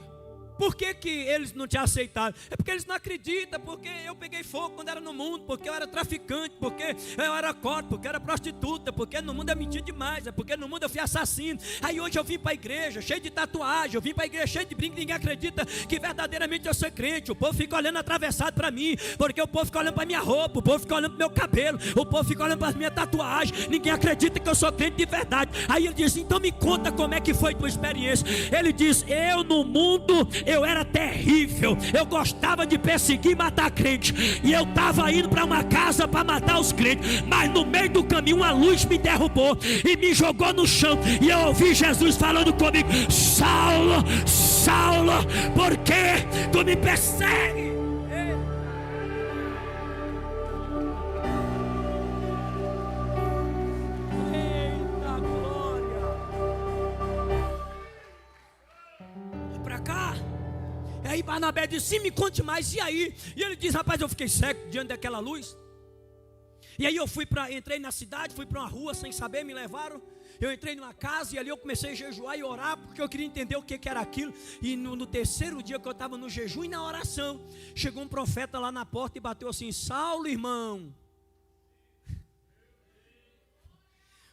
Por que eles não te aceitaram? É porque eles não acreditam, porque eu peguei fogo quando era no mundo, porque eu era traficante, porque eu era corte, porque eu era prostituta, porque no mundo é mentir demais, é porque no mundo eu fui assassino. Aí hoje eu vim para a igreja cheio de tatuagem, eu vim para a igreja cheio de brinco, ninguém acredita que verdadeiramente eu sou crente. O povo fica olhando atravessado para mim, porque o povo fica olhando para minha roupa, o povo fica olhando para meu cabelo, o povo fica olhando para as minhas tatuagens, ninguém acredita que eu sou crente de verdade. Aí ele diz: então me conta como é que foi tua experiência. Ele diz: eu no mundo eu era terrível, eu gostava de perseguir e matar crente, e eu estava indo para uma casa para matar os crentes, mas no meio do caminho uma luz me derrubou e me jogou no chão, e eu ouvi Jesus falando comigo: Saulo, Saulo, por que tu me persegue? Eita glória! Vem pra cá. Aí Barnabé disse: sim, me conte mais, e aí? E ele diz: rapaz, eu fiquei cego diante daquela luz. E aí eu entrei na cidade, fui para uma rua sem saber, me levaram. Eu entrei numa casa e ali eu comecei a jejuar e orar, porque eu queria entender o que era aquilo. E no terceiro dia que eu estava no jejum e na oração, chegou um profeta lá na porta e bateu assim: Saulo, irmão,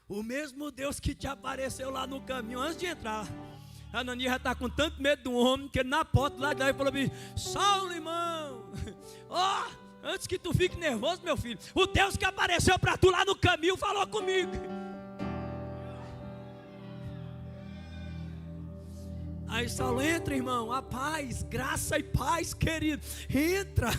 o mesmo Deus que te apareceu lá no caminho antes de entrar. Ananias já está com tanto medo de um homem, que ele na porta lá ele falou: Saulo, irmão, antes que tu fique nervoso, meu filho, o Deus que apareceu para tu lá no caminho falou comigo. Aí Saulo: entra, irmão, a paz, graça e paz, querido, entra.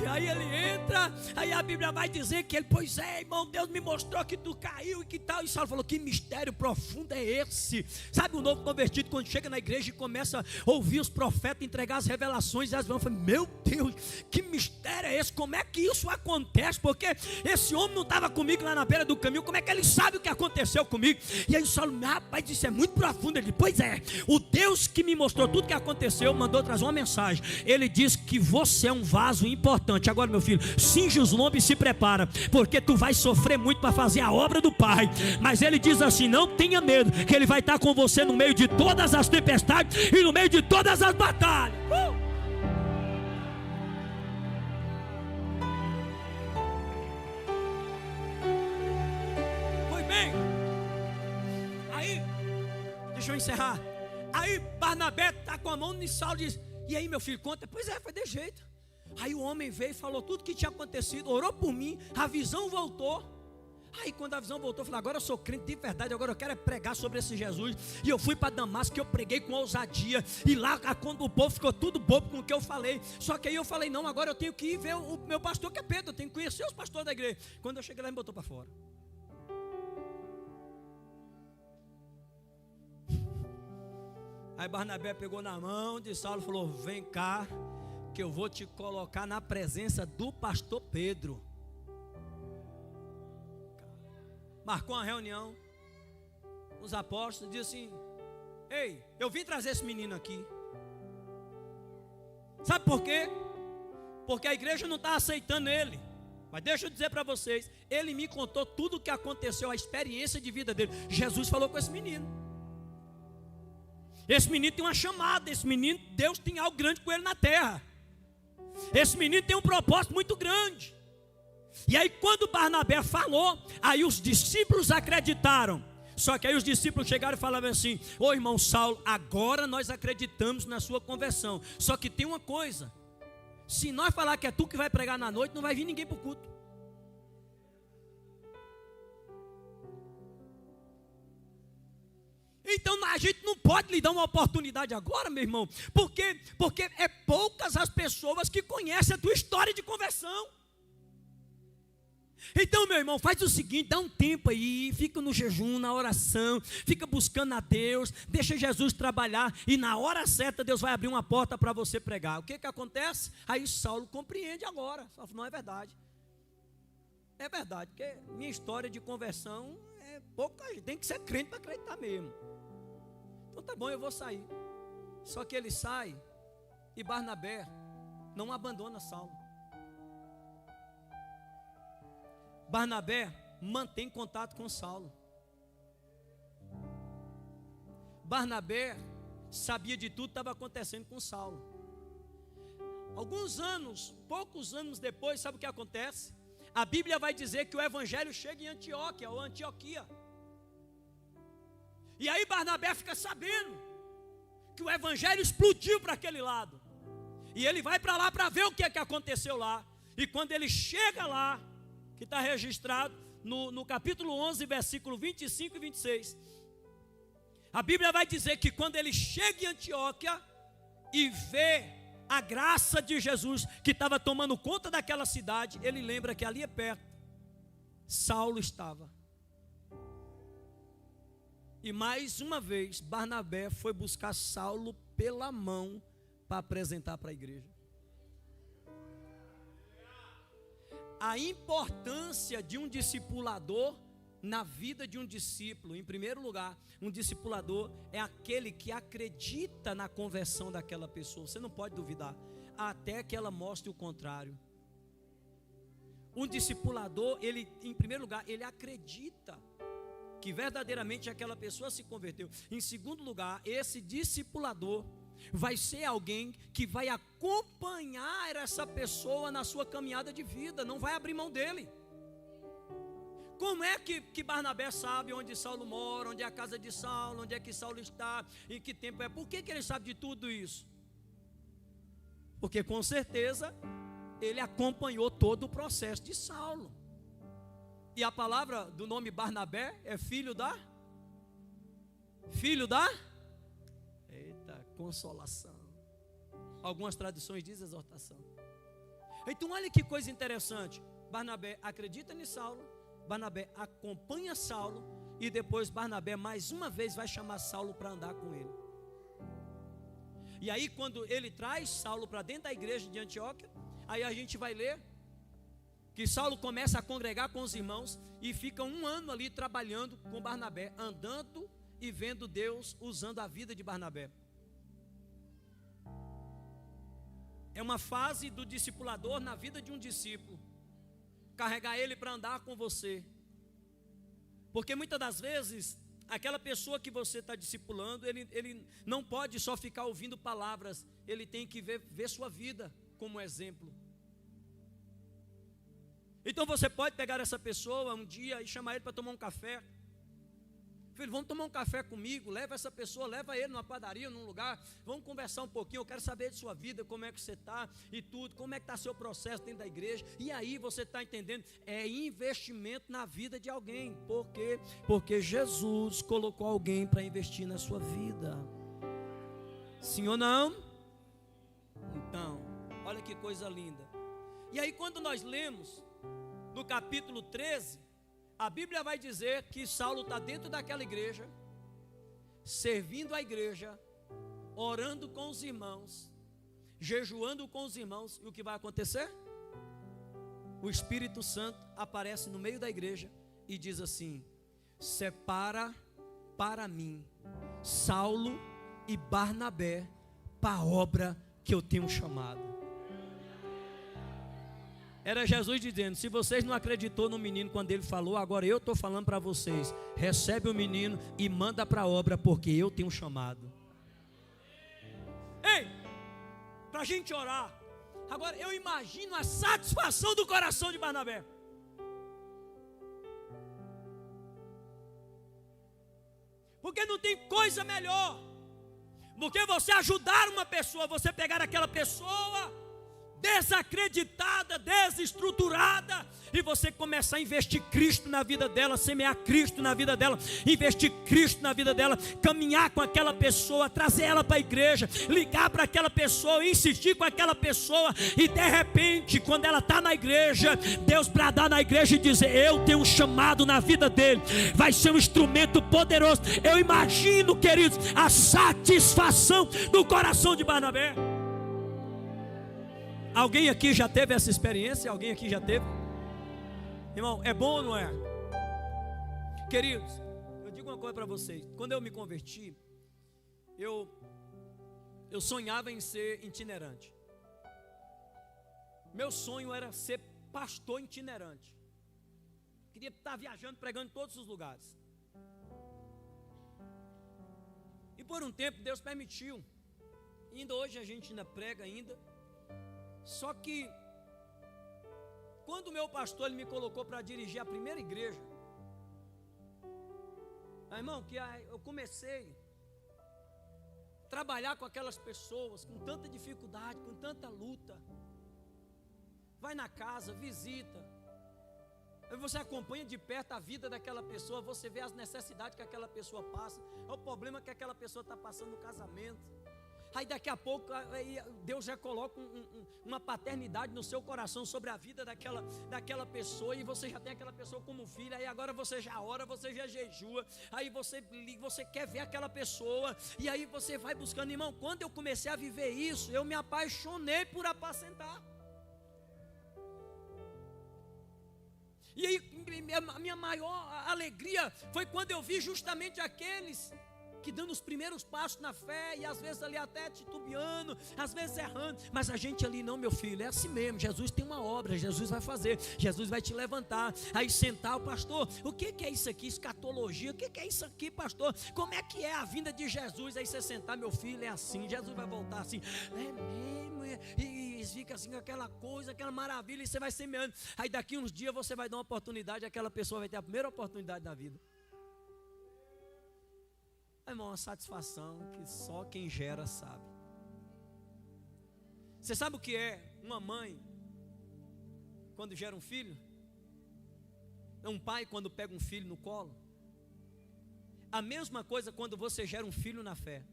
E aí ele entra, aí a Bíblia vai dizer que ele: pois é, irmão, Deus me mostrou que tu caiu e que tal. E Saulo falou: que mistério profundo é esse? Sabe, o novo convertido, quando chega na igreja e começa a ouvir os profetas entregar as revelações, e as mãos falam: meu Deus, que mistério é esse? Como é que isso acontece? Porque esse homem não estava comigo lá na beira do caminho, como é que ele sabe o que aconteceu comigo? E aí Saulo: rapaz, isso é muito profundo. Ele: pois é, o Deus que me mostrou tudo que aconteceu mandou trazer uma mensagem. Ele diz que você é um vaso importante. Agora, meu filho, cinge os lombos e se prepara, porque tu vai sofrer muito para fazer a obra do Pai. Mas ele diz assim: não tenha medo, que ele vai estar com você no meio de todas as tempestades e no meio de todas as batalhas. Foi bem. Aí, deixa eu encerrar. Aí Barnabé está com a mão no Saulo e diz: e aí, meu filho, conta? Pois é, foi de jeito. Aí o homem veio e falou tudo que tinha acontecido, orou por mim, a visão voltou. Aí quando a visão voltou, eu falei: agora eu sou crente de verdade, agora eu quero é pregar sobre esse Jesus. E eu fui para Damasco, eu preguei com ousadia. E lá, quando o povo ficou tudo bobo com o que eu falei. Só que aí eu falei: não, agora eu tenho que ir ver o meu pastor, que é Pedro, eu tenho que conhecer os pastores da igreja. Quando eu cheguei lá, ele me botou para fora. Aí Barnabé pegou na mão de Saulo e falou: vem cá, que eu vou te colocar na presença do pastor Pedro. Marcou uma reunião, os apóstolos, disse assim: ei, eu vim trazer esse menino aqui. Sabe por quê? Porque a igreja não está aceitando ele. Mas deixa eu dizer para vocês, ele me contou tudo o que aconteceu, a experiência de vida dele. Jesus falou com esse menino. Esse menino tem uma chamada, esse menino, Deus tem algo grande com ele na terra. Esse menino tem um propósito muito grande. E aí quando Barnabé falou, aí os discípulos acreditaram. Só que aí os discípulos chegaram e falavam assim: ô irmão Saulo, agora nós acreditamos na sua conversão. Só que tem uma coisa: se nós falar que é tu que vai pregar na noite, não vai vir ninguém para o culto. Então a gente não pode lhe dar uma oportunidade agora, meu irmão, porque é poucas as pessoas que conhecem a tua história de conversão. Então, meu irmão, faz o seguinte: dá um tempo aí, fica no jejum, na oração, fica buscando a Deus, deixa Jesus trabalhar, e na hora certa Deus vai abrir uma porta para você pregar. O que acontece? Aí Saulo compreende agora. Só não é verdade. É verdade, porque minha história de conversão é pouca gente, tem que ser crente para acreditar mesmo. Então tá bom, eu vou sair. Só que ele sai e Barnabé não abandona Saulo. Barnabé mantém contato com Saulo. Barnabé sabia de tudo que estava acontecendo com Saulo. Alguns anos, poucos anos depois, sabe o que acontece? A Bíblia vai dizer que o evangelho chega em Antioquia, ou Antioquia. E aí Barnabé fica sabendo que o evangelho explodiu para aquele lado. E ele vai para lá para ver o que aconteceu lá. E quando ele chega lá, que está registrado no capítulo 11, versículo 25 e 26. A Bíblia vai dizer que quando ele chega em Antioquia e vê a graça de Jesus que estava tomando conta daquela cidade, ele lembra que ali perto Saulo estava. E mais uma vez Barnabé foi buscar Saulo pela mão para apresentar para a igreja. A importância de um discipulador na vida de um discípulo. Em primeiro lugar, um discipulador é aquele que acredita na conversão daquela pessoa. Você não pode duvidar, até que ela mostre o contrário. Um discipulador, ele, em primeiro lugar, ele acredita que verdadeiramente aquela pessoa se converteu. Em segundo lugar, esse discipulador vai ser alguém que vai acompanhar essa pessoa na sua caminhada de vida, não vai abrir mão dele. Como é que Barnabé sabe onde Saulo mora, onde é a casa de Saulo, onde é que Saulo está, em que tempo é? Por que ele sabe de tudo isso? Porque com certeza ele acompanhou todo o processo de Saulo. E a palavra do nome Barnabé é filho da consolação. Algumas traduções dizem exortação. Então olha que coisa interessante. Barnabé acredita em Saulo, Barnabé acompanha Saulo, e depois Barnabé mais uma vez vai chamar Saulo para andar com ele. E aí quando ele traz Saulo para dentro da igreja de Antioquia, aí a gente vai ler que Saulo começa a congregar com os irmãos e fica um ano ali trabalhando com Barnabé, andando e vendo Deus usando a vida de Barnabé. É uma fase do discipulador na vida de um discípulo, carregar ele para andar com você. Porque muitas das vezes, aquela pessoa que você está discipulando, ele não pode só ficar ouvindo palavras, ele tem que ver sua vida como exemplo. Então você pode pegar essa pessoa um dia e chamar ele para tomar um café. Filho, vamos tomar um café comigo, leva essa pessoa, leva ele numa padaria, num lugar, vamos conversar um pouquinho, eu quero saber de sua vida, como é que você está e tudo, como é que está seu processo dentro da igreja. E aí você está entendendo, é investimento na vida de alguém. Por quê? Porque Jesus colocou alguém para investir na sua vida. Sim ou não? Então, olha que coisa linda. E aí quando nós lemos no capítulo 13, a Bíblia vai dizer que Saulo está dentro daquela igreja, servindo a igreja, orando com os irmãos, jejuando com os irmãos. E o que vai acontecer? O Espírito Santo aparece no meio da igreja e diz assim: separa para mim Saulo e Barnabé para a obra que eu tenho chamado. Era Jesus dizendo: se vocês não acreditou no menino quando ele falou, agora eu estou falando para vocês. Recebe o menino e manda para a obra, porque eu tenho chamado. Ei, para a gente orar. Agora eu imagino a satisfação do coração de Barnabé. Porque não tem coisa melhor do que você ajudar uma pessoa, você pegar aquela pessoa desacreditada, desestruturada, e você começar a investir Cristo na vida dela, semear Cristo na vida dela, investir Cristo na vida dela, caminhar com aquela pessoa, trazer ela para a igreja, ligar para aquela pessoa, insistir com aquela pessoa, e de repente, quando ela está na igreja, Deus bradar na igreja e dizer: eu tenho um chamado na vida dele, vai ser um instrumento poderoso. Eu imagino, queridos, a satisfação do coração de Barnabé. Alguém aqui já teve essa experiência? Alguém aqui já teve? Irmão, é bom ou não é? Queridos, eu digo uma coisa para vocês. Quando eu me converti, eu sonhava em ser itinerante. Meu sonho era ser pastor itinerante. Queria estar viajando, pregando em todos os lugares. E por um tempo Deus permitiu. Ainda hoje a gente ainda prega ainda. Só que quando o meu pastor ele me colocou para dirigir a primeira igreja, irmão, que eu comecei a trabalhar com aquelas pessoas com tanta dificuldade, com tanta luta. Vai na casa, visita, aí você acompanha de perto a vida daquela pessoa, você vê as necessidades que aquela pessoa passa, o problema que aquela pessoa está passando no casamento. Aí daqui a pouco Deus já coloca uma paternidade no seu coração sobre a vida daquela pessoa, e você já tem aquela pessoa como filha. Aí agora você já ora, você já jejua, aí você quer ver aquela pessoa, e aí você vai buscando. Irmão, quando eu comecei a viver isso, eu me apaixonei por apacentar. E aí a minha maior alegria foi quando eu vi justamente aqueles que dando os primeiros passos na fé, e às vezes ali até titubeando, às vezes errando, mas a gente ali: não, meu filho, é assim mesmo, Jesus tem uma obra, Jesus vai fazer, Jesus vai te levantar. Aí sentar: o pastor, o que é isso aqui, escatologia, o que é isso aqui, pastor, como é que é a vinda de Jesus? Aí você sentar: meu filho, é assim, Jesus vai voltar assim, é mesmo, e fica assim, aquela coisa, aquela maravilha, e você vai semeando. Aí daqui uns dias você vai dar uma oportunidade, aquela pessoa vai ter a primeira oportunidade da vida. Irmão, uma satisfação que só quem gera sabe. Você sabe o que é uma mãe quando gera um filho? É um pai quando pega um filho no colo? A mesma coisa quando você gera um filho na fé.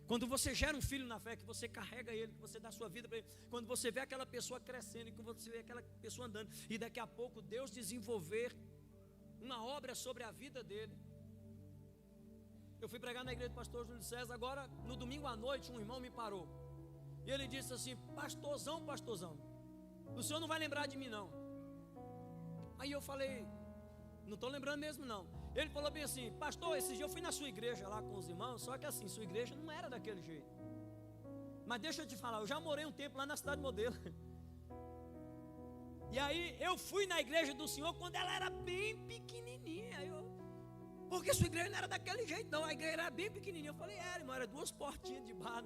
Quando você gera um filho na fé, que você carrega ele, que você dá sua vida para ele, quando você vê aquela pessoa crescendo, que você vê aquela pessoa andando, e daqui a pouco Deus desenvolver uma obra sobre a vida dele. Eu fui pregar na igreja do pastor Júlio César. Agora, no domingo à noite, um irmão me parou, e ele disse assim: pastorzão, o senhor não vai lembrar de mim não. Aí eu falei: não estou lembrando mesmo não. Ele falou bem assim: pastor, esse dia eu fui na sua igreja lá com os irmãos, só que assim, sua igreja não era daquele jeito. Mas deixa eu te falar, eu já morei um tempo lá na Cidade Modelo. E aí eu fui na igreja do senhor quando ela era bem pequenininha. Porque sua igreja não era daquele jeito não, a igreja era bem pequenininha. Eu falei: irmão, era 2 portinhas de bar,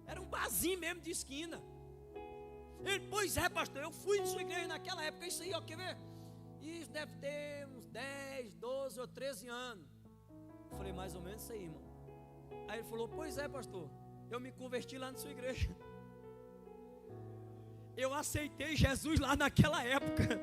era um barzinho mesmo de esquina. Ele: pois é, pastor, eu fui em sua igreja naquela época. Isso aí, ó, quer ver? Isso deve ter uns 10, 12 ou 13 anos. Eu falei: mais ou menos isso aí, irmão. Aí ele falou: pois é, pastor, eu me converti lá na sua igreja. Eu aceitei Jesus lá naquela época.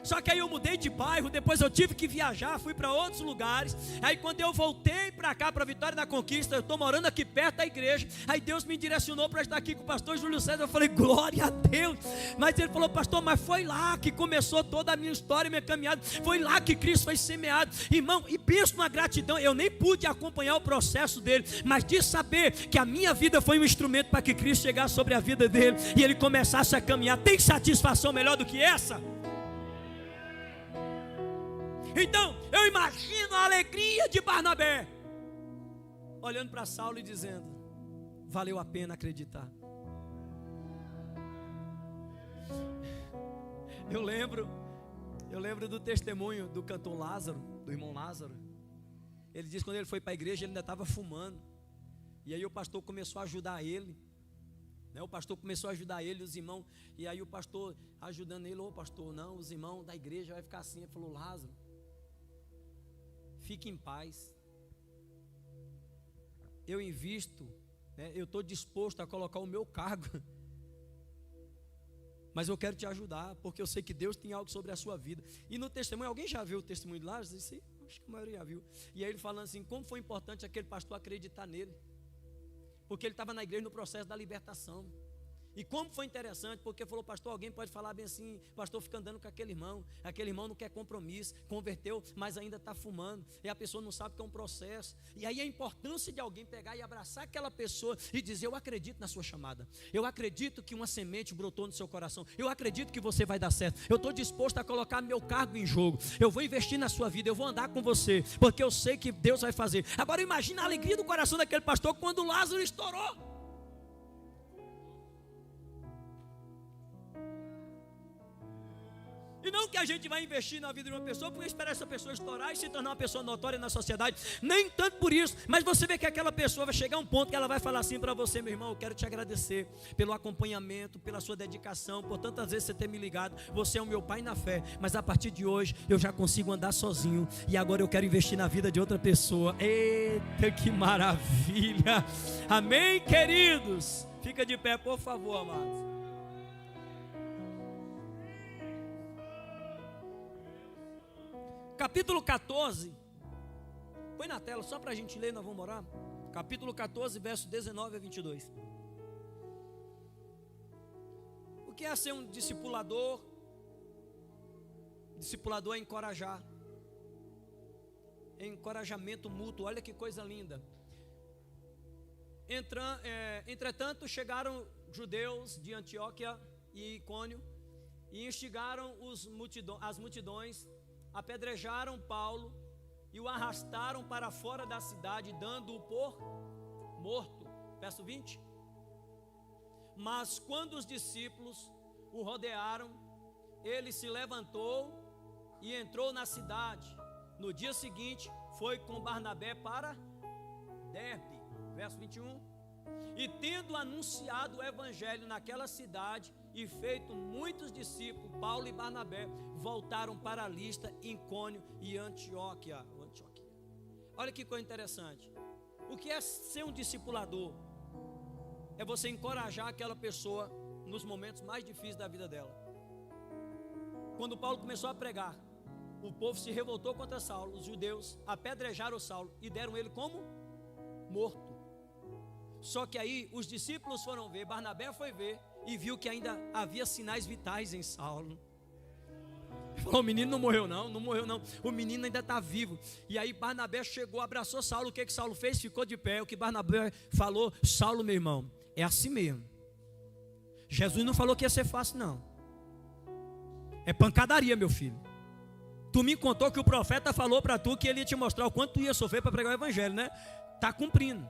Só que aí eu mudei de bairro, depois eu tive que viajar, fui para outros lugares. Aí quando eu voltei para cá, para Vitória da Conquista, eu estou morando aqui perto da igreja. Aí Deus me direcionou para estar aqui com o pastor Júlio César. Eu falei: glória a Deus. Mas ele falou: pastor, mas foi lá que começou toda a minha história, minha caminhada. Foi lá que Cristo foi semeado. Irmão, e penso na gratidão. Eu nem pude acompanhar o processo dele, mas de saber que a minha vida foi um instrumento para que Cristo chegasse sobre a vida dele e ele começasse a caminhar. Tem satisfação melhor do que essa? Então, eu imagino a alegria de Barnabé, olhando para Saulo e dizendo: valeu a pena acreditar. Eu lembro do testemunho do cantor Lázaro, do irmão Lázaro. Ele diz que quando ele foi para a igreja, ele ainda estava fumando. E aí o pastor começou a ajudar ele, né? O pastor começou a ajudar ele, os irmãos. E aí o pastor ajudando ele: ô pastor, não, os irmãos da igreja vai ficar assim. Ele falou: Lázaro, fique em paz. Eu invisto, né? Eu estou disposto a colocar o meu cargo, mas eu quero te ajudar, porque eu sei que Deus tem algo sobre a sua vida. E no testemunho, alguém já viu o testemunho de Lázaro? Sim, acho que a maioria já viu. E aí ele falando assim, como foi importante aquele pastor acreditar nele, porque ele estava na igreja no processo da libertação. E como foi interessante, porque falou: pastor, alguém pode falar bem assim, pastor fica andando com aquele irmão não quer compromisso, converteu, mas ainda está fumando, e a pessoa não sabe que é um processo. E aí a importância de alguém pegar e abraçar aquela pessoa e dizer: eu acredito na sua chamada, eu acredito que uma semente brotou no seu coração, eu acredito que você vai dar certo, eu estou disposto a colocar meu cargo em jogo, eu vou investir na sua vida, eu vou andar com você, porque eu sei que Deus vai fazer. Agora imagina a alegria do coração daquele pastor quando Lázaro estourou. E não que a gente vai investir na vida de uma pessoa porque esperar essa pessoa estourar e se tornar uma pessoa notória na sociedade. Nem tanto por isso. Mas você vê que aquela pessoa vai chegar a um ponto que ela vai falar assim para você: meu irmão, eu quero te agradecer pelo acompanhamento, pela sua dedicação, por tantas vezes você ter me ligado. Você é o meu pai na fé, mas a partir de hoje eu já consigo andar sozinho. E agora eu quero investir na vida de outra pessoa. Eita, que maravilha! Amém, queridos? Fica de pé, por favor, amados. Capítulo 14, põe na tela só para a gente ler, nós vamos orar. Capítulo 14, verso 19 a 22. O que é ser um discipulador? Discipulador é encorajar, é encorajamento mútuo. Olha que coisa linda. Entretanto, chegaram judeus de Antioquia e Icônio e instigaram as multidões, apedrejaram Paulo e o arrastaram para fora da cidade, dando-o por morto. Verso 20. Mas quando os discípulos o rodearam, ele se levantou e entrou na cidade. No dia seguinte, foi com Barnabé para Derbe. Verso 21. E tendo anunciado o evangelho naquela cidade e feito muitos discípulos, Paulo e Barnabé voltaram para Listra, Icônio e Antioquia. Olha que coisa interessante. O que é ser um discipulador? É você encorajar aquela pessoa nos momentos mais difíceis da vida dela. Quando Paulo começou a pregar, o povo se revoltou contra Saulo. Os judeus apedrejaram Saulo e deram ele como morto. Só que aí os discípulos foram ver, Barnabé foi ver e viu que ainda havia sinais vitais em Saulo. Falou: o menino não morreu não, o menino ainda está vivo. E aí Barnabé chegou, abraçou Saulo. O que Saulo fez? Ficou de pé. O que Barnabé falou: Saulo, meu irmão, é assim mesmo. Jesus não falou que ia ser fácil não. É pancadaria, meu filho. Tu me contou que o profeta falou para tu que ele ia te mostrar o quanto tu ia sofrer para pregar o evangelho, né? Está cumprindo.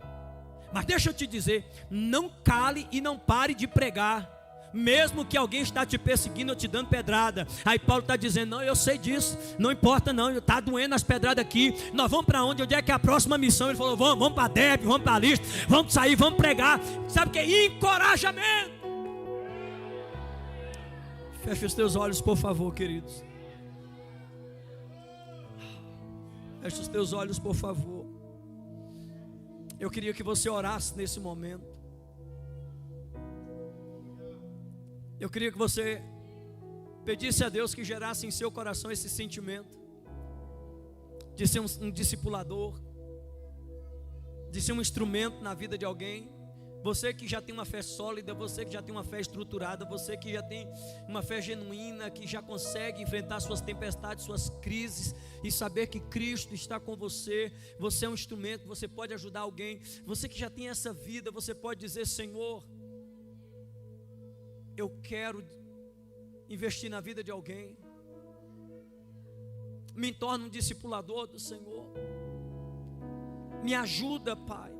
Mas deixa eu te dizer, não cale e não pare de pregar, mesmo que alguém está te perseguindo ou te dando pedrada. Aí Paulo está dizendo: não, eu sei disso, não importa não, está doendo as pedradas aqui, nós vamos para onde é que é a próxima missão? Ele falou: vamos para Derbe, vamos para Listra, vamos sair, vamos pregar. Sabe o que é encorajamento? Feche os teus olhos, por favor, queridos. Feche os teus olhos, por favor. Eu queria que você orasse nesse momento. Eu queria que você pedisse a Deus que gerasse em seu coração esse sentimento de ser um discipulador, de ser um instrumento na vida de alguém. Você que já tem uma fé sólida, você que já tem uma fé estruturada, você que já tem uma fé genuína, que já consegue enfrentar suas tempestades, suas crises e saber que Cristo está com você. Você é um instrumento, você pode ajudar alguém. Você que já tem essa vida, você pode dizer: Senhor, eu quero investir na vida de alguém. Me torna um discipulador do Senhor. Me ajuda, Pai,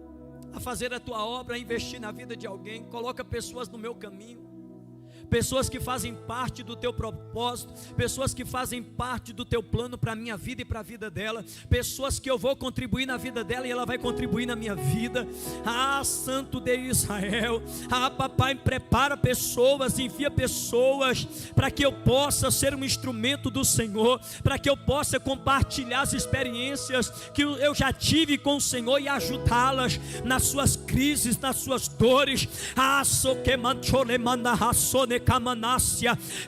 a fazer a tua obra, a investir na vida de alguém. Coloca pessoas no meu caminho. pessoas que fazem parte do teu propósito, pessoas que fazem parte do teu plano para a minha vida e para a vida dela, pessoas que eu vou contribuir na vida dela e ela vai contribuir na minha vida. Ah, Santo de Israel, ah, papai, prepara pessoas, envia pessoas para que eu possa ser um instrumento do Senhor, para que eu possa compartilhar as experiências que eu já tive com o Senhor e ajudá-las nas suas crises, nas suas dores. Ah,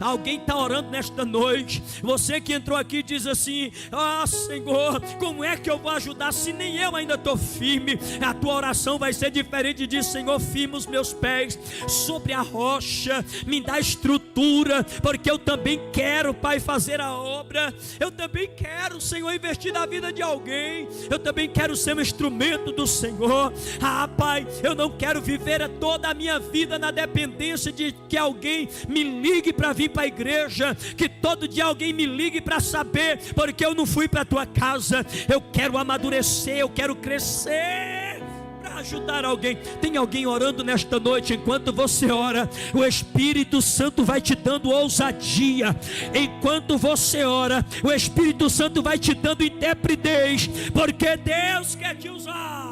alguém está orando nesta noite. Você que entrou aqui diz assim: ah, Senhor, como é que eu vou ajudar se nem eu ainda estou firme? A tua oração vai ser diferente. Diz: Senhor, firma os meus pés sobre a rocha, me dá estrutura, porque eu também quero, Pai, fazer a obra. Eu também quero, Senhor, investir na vida de alguém. Eu também quero ser um instrumento do Senhor. Ah, Pai, eu não quero viver toda a minha vida na dependência de que alguém me ligue para vir para a igreja, que todo dia alguém me ligue para saber porque eu não fui para a tua casa. Eu quero amadurecer, eu quero crescer para ajudar alguém. Tem alguém orando nesta noite? Enquanto você ora, o Espírito Santo vai te dando ousadia. Enquanto você ora, o Espírito Santo vai te dando intrepidez, porque Deus quer te usar.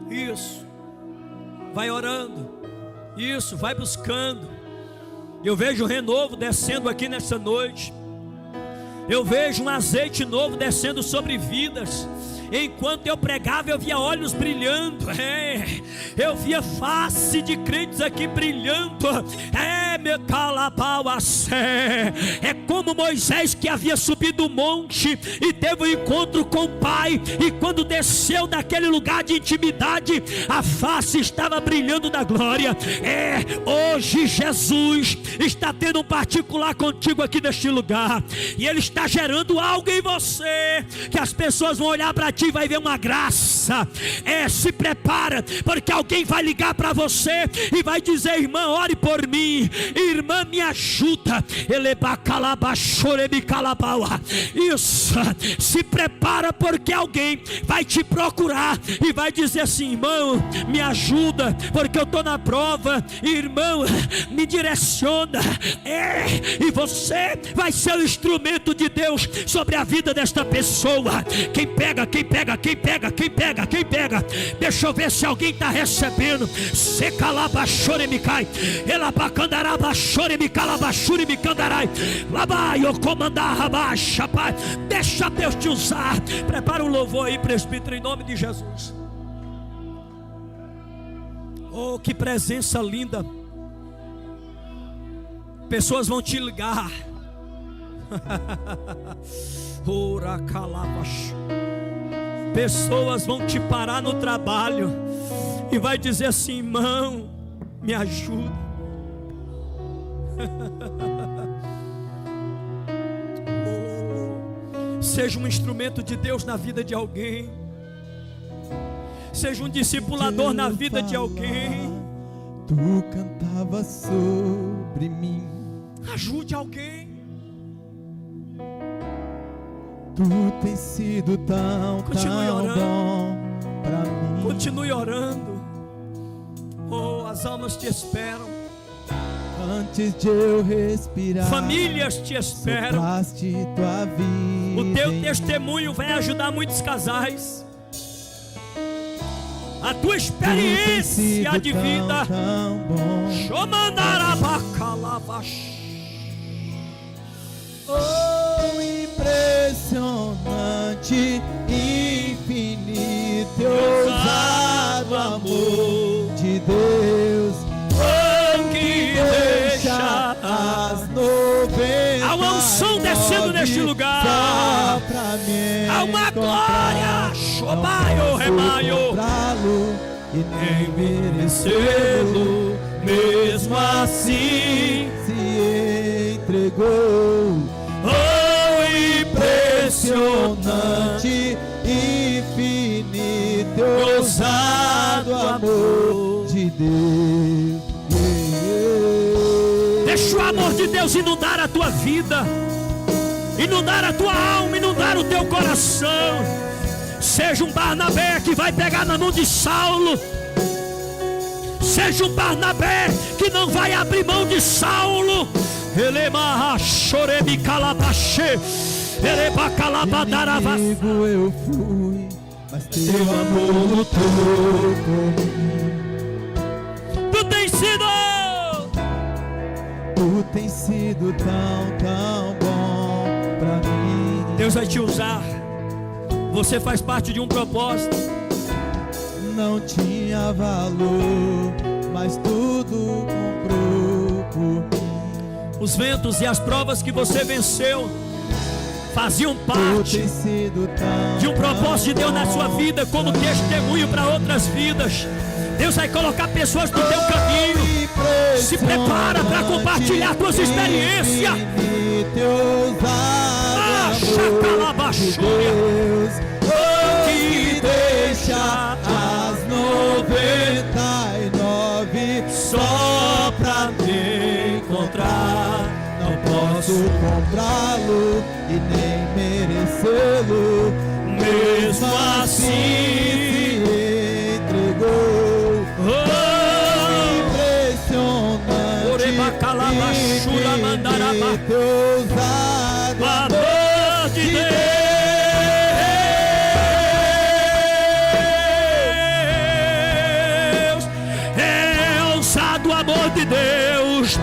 Isso, vai orando, isso, vai buscando. Eu vejo um renovo descendo aqui nessa noite. Eu vejo um azeite novo descendo sobre vidas. Enquanto eu pregava, eu via olhos brilhando. Eu via face de crentes aqui brilhando. Me calabauacé. É como Moisés, que havia subido o monte e teve um encontro com o Pai, e quando desceu daquele lugar de intimidade, a face estava brilhando da glória. Hoje Jesus está tendo um particular contigo aqui neste lugar, e Ele está gerando algo em você, que as pessoas vão olhar para ti e vai ver uma graça. Se prepara, porque alguém vai ligar para você e vai dizer: irmã, ore por mim, irmã, me ajuda. Isso, se prepara, porque alguém vai te procurar e vai dizer assim: irmão, me ajuda, porque eu estou na prova. Irmão, me direciona. E você vai ser o instrumento de Deus sobre a vida desta pessoa. Quem pega, quem pega, quem pega, quem pega, quem pega. Deixa eu ver se alguém está recebendo. Se calabachore me cai, elabacandarabachore me calabachure me candarai, labai eu comandar rabacha, Pai. Deixa Deus te usar. Prepara um louvor aí, presbítero, em nome de Jesus. Oh, que presença linda. Pessoas vão te ligar. Pessoas vão te parar no trabalho e vai dizer assim: irmão, me ajuda. Seja um instrumento de Deus na vida de alguém. Seja um discipulador na vida de alguém. Tu cantava sobre mim. Ajude alguém. Tu tens sido tão bom pra mim. Continue orando. Oh, as almas te esperam. Antes de eu respirar, famílias te esperam. Sopraste tua vida. O teu testemunho vai ajudar muitos casais. A tua experiência de vida. Oh, impressionante, infinito e ousado amor de Deus. Oh, que deixa as nuvens. Há uma unção descendo neste lugar. Há uma glória. Chobaio, remaio. E nem merecê-lo, mesmo assim se entregou. Oh, impressionante, infinito e ousado amor de Deus. Deixa o amor de Deus inundar a tua vida, inundar a tua alma, inundar o teu coração. Seja um Barnabé que vai pegar na mão de Saulo. Seja um Barnabé que não vai abrir mão de Saulo. Inimigo eu fui, mas teu amor lutou por mim. Tu tens sido tão bom pra mim. Deus vai te usar. Você faz parte de um propósito. Não tinha valor, mas tudo comprou por mim. Os ventos e as provas que você venceu faziam parte de um propósito de Deus na sua vida, como testemunho para outras vidas. Deus vai colocar pessoas no teu caminho. Se prepara para compartilhar tuas experiências. Deus, que deixa as 99 só pra me encontrar. Não posso comprá-lo e nem merecê-lo. Mesmo assim se entregou. Impressionante, ousado amor de Deus. É ousado amor de Deus.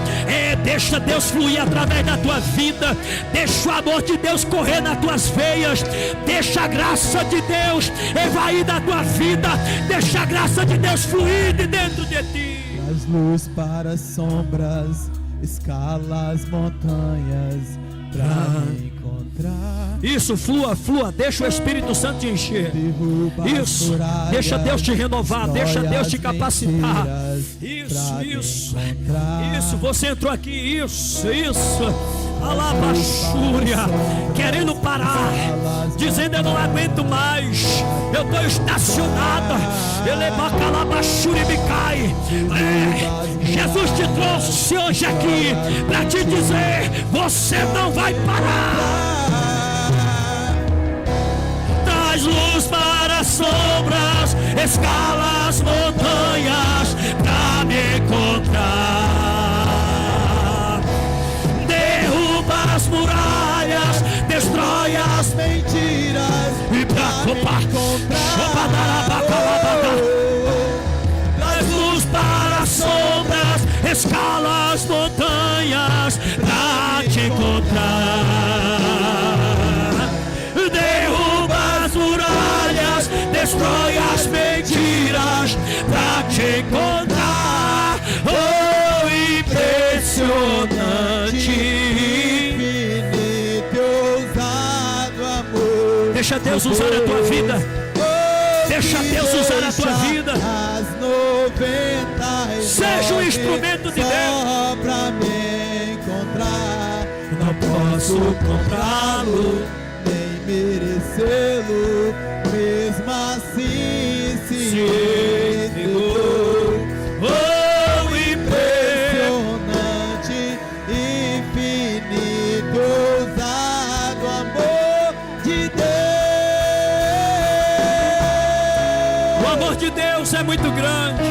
Deixa Deus fluir através da tua vida. Deixa o amor de Deus correr nas tuas veias. Deixa a graça de Deus evair da tua vida. Deixa a graça de Deus fluir de dentro de ti. Traz luz para as sombras, escala as montanhas pra me encontrar. Isso, flua, deixa o Espírito Santo te encher. Isso, deixa Deus te renovar, deixa Deus te capacitar. Isso, você entrou aqui, isso. Alabachúria, querendo parar, dizendo eu não aguento mais, eu estou estacionada. Elebacalabachúria me cai. Jesus te trouxe hoje aqui para te dizer: você não vai parar. Traz luz para as sombras, escala as montanhas para me encontrar. Derruba as muralhas, destrói as mentiras e pra traz luz para as sombras, escala as montanhas pra te encontrar. Derruba as muralhas, destrói as mentiras pra te encontrar. Oh, impressionante, infinito, ousado amor. Deixa Deus usar a tua vida. Deixa Deus usar a tua vida. As 99 Seja um instrumento de Deus. Só pra me encontrar. Não posso comprá-lo, nem merecê-lo. Mesmo assim se entregou. Oh, Impressionante, infinito, ousado amor de Deus. o amor de Deus é muito grande.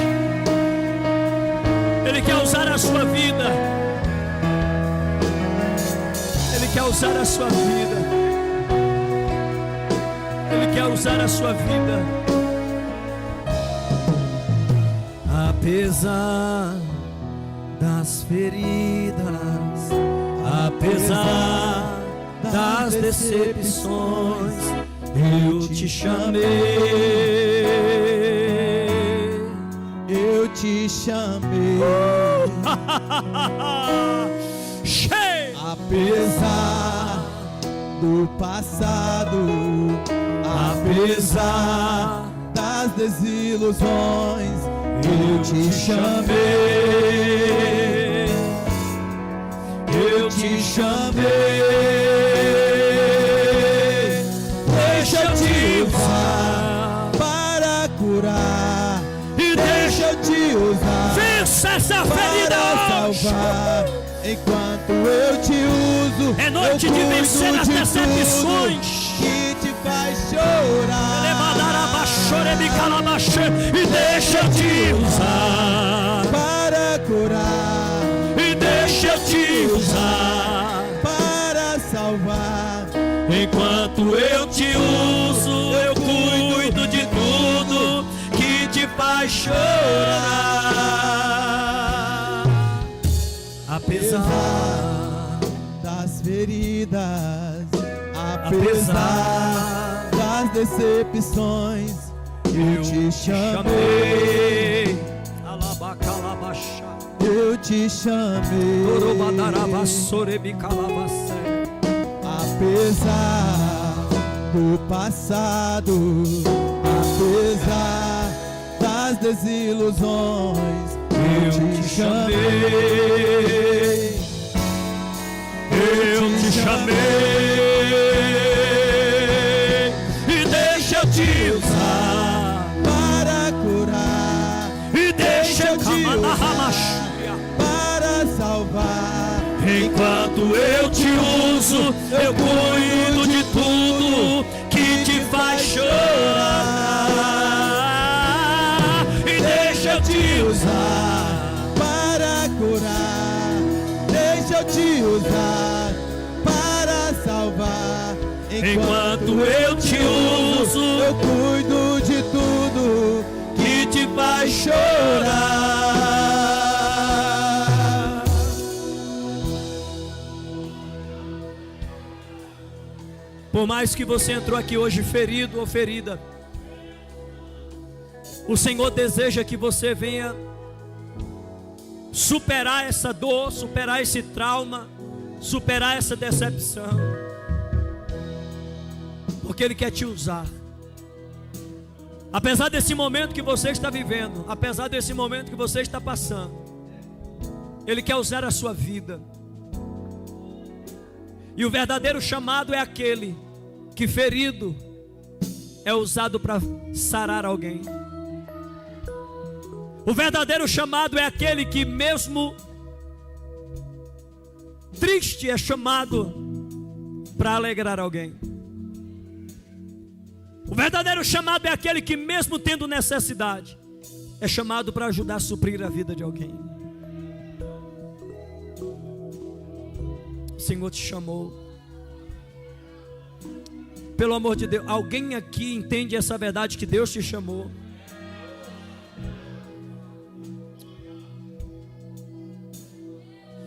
Ele quer usar a sua vida. Ele quer usar a sua vida. Ele quer usar a sua vida. Apesar das feridas, apesar das decepções, eu te chamei. Eu te chamei. Apesar do passado, apesar das desilusões, eu te chamei. Eu te chamei. Deixa eu te usar para curar. E deixa eu te usar. Vença essa ferida hoje. Enquanto eu te uso, é noite de vencer as decepções. que te faz chorar. E deixa eu te usar Para curar, e deixa eu te usar. para salvar. Enquanto eu te uso, eu cuido de tudo que te faz chorar. Apesar Das feridas, apesar das decepções, eu te chamei. Alabacalabaxá. Eu te chamei. Orobadarabassorebicalabacé. Apesar do passado, apesar das desilusões, Eu te chamei. Eu te chamei. E deixa eu te usar. para curar, E deixa eu te usar. para salvar. Enquanto eu te uso, eu cuido de tudo que te faz chorar. E deixa eu te usar. Para curar, deixa eu te usar para salvar. Enquanto eu te uso, eu cuido de tudo que te faz chorar. Por mais que você entrou aqui hoje ferido ou ferida, o Senhor deseja que você venha superar essa dor, superar esse trauma, superar essa decepção, porque Ele quer te usar. Apesar desse momento que você está vivendo, apesar desse momento que você está passando, Ele quer usar a sua vida. E o verdadeiro chamado é aquele que, ferido, é usado para sarar alguém. O verdadeiro chamado é aquele que, mesmo triste, é chamado para alegrar alguém. O verdadeiro chamado é aquele que, mesmo tendo necessidade, é chamado para ajudar a suprir a vida de alguém. O Senhor te chamou. Pelo amor de Deus, alguém aqui entende essa verdade, que Deus te chamou?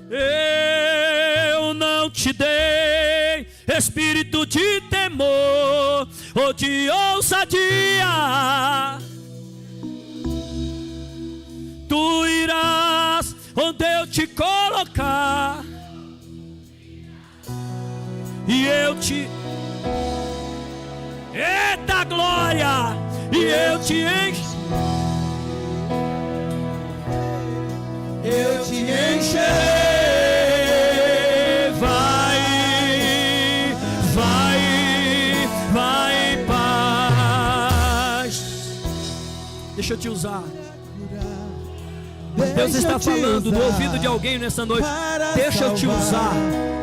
Eu não te dei espírito de temor ou de ousadia. Tu irás onde eu te colocar, e eu te... Eita glória! E eu te encho. eu te encherei. Vai em paz. Deixa eu te usar. Deus está falando no ouvido de alguém nessa noite. Deixa eu te usar.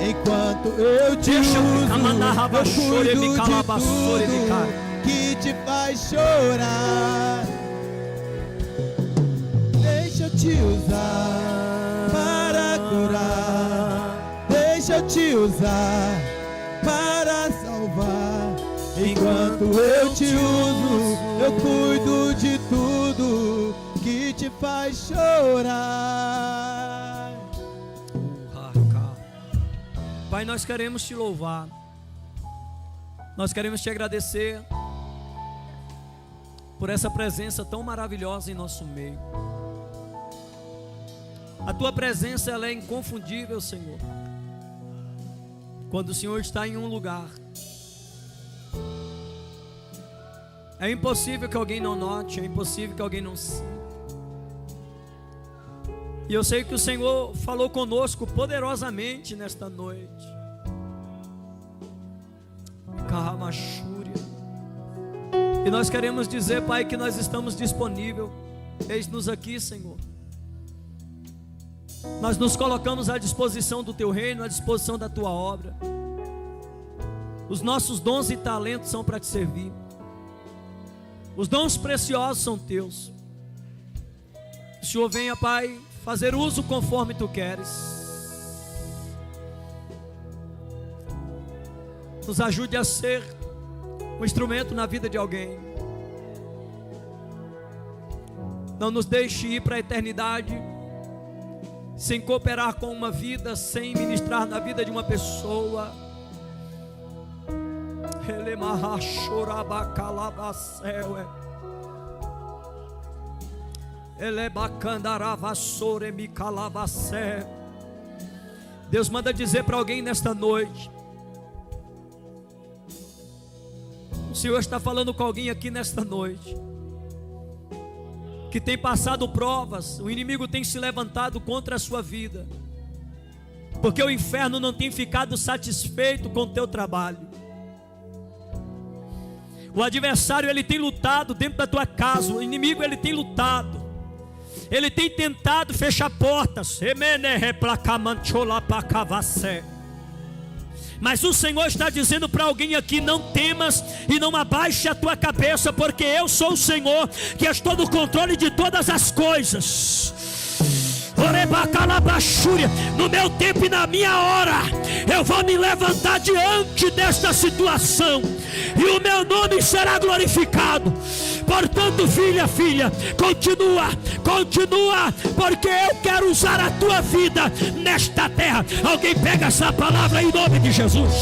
Enquanto eu te uso, eu cuido de tudo que te faz chorar. Deixa eu te usar para curar. Deixa eu te usar para salvar. Enquanto eu te uso, eu cuido de tudo que te faz chorar. Pai, nós queremos te louvar, nós queremos te agradecer por essa presença tão maravilhosa em nosso meio. A tua presença, ela é inconfundível, Senhor. Quando o Senhor está em um lugar, é impossível que alguém não note, é impossível que alguém não sinta. E eu sei que o Senhor falou conosco poderosamente nesta noite. Carramachúria. E nós queremos dizer, Pai, que nós estamos disponíveis. Eis-nos aqui, Senhor. Nós nos colocamos à disposição do Teu reino, à disposição da Tua obra. Os nossos dons e talentos são para te servir. Os dons preciosos são teus. Que o Senhor venha, Pai, fazer uso conforme tu queres. Nos ajude a ser um instrumento na vida de alguém. Não nos deixe ir para a eternidade sem cooperar com uma vida, sem ministrar na vida de uma pessoa. Deus manda dizer para alguém nesta noite. O Senhor está falando com alguém aqui nesta noite, que tem passado provas, o inimigo tem se levantado contra a sua vida, porque o inferno não tem ficado satisfeito com o teu trabalho. O adversário, ele tem lutado dentro da tua casa, o inimigo, ele tem lutado, ele tem tentado fechar portas, mas o Senhor está dizendo para alguém aqui: não temas e não abaixe a tua cabeça, porque eu sou o Senhor, que estou no controle de todas as coisas. No meu tempo e na minha hora, eu vou me levantar diante desta situação, e o meu nome será glorificado. Portanto, filha, continua, porque eu quero usar a tua vida nesta terra. Alguém pega essa palavra em nome de Jesus.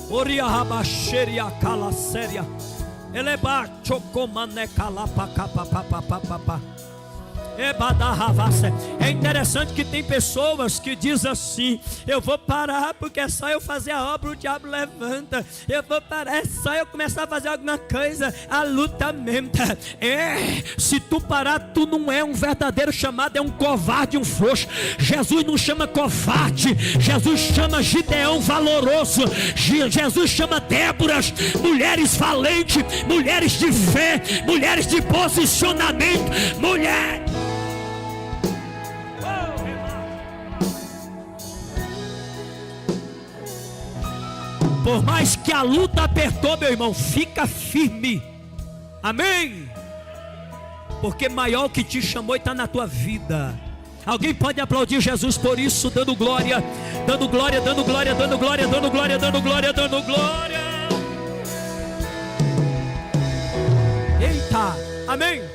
Oria rabaxeria cala séria. Eleba chocomane cala pa. É interessante que tem pessoas que dizem assim: eu vou parar porque é só eu fazer a obra, o diabo levanta. Eu vou parar, é só eu começar a fazer alguma coisa, a luta aumenta. Se tu parar, tu não é um verdadeiro chamado, é um covarde, um frouxo. Jesus não chama covarde, Jesus chama Gideão valoroso. Jesus chama Déboras, mulheres valentes, mulheres de fé, mulheres de posicionamento, mulher. Por mais que a luta apertou, meu irmão, fica firme. Amém? Porque maior que te chamou está na tua vida. Alguém pode aplaudir Jesus por isso, dando glória, dando glória, dando glória, dando glória, dando glória, dando glória, dando glória. Eita, amém.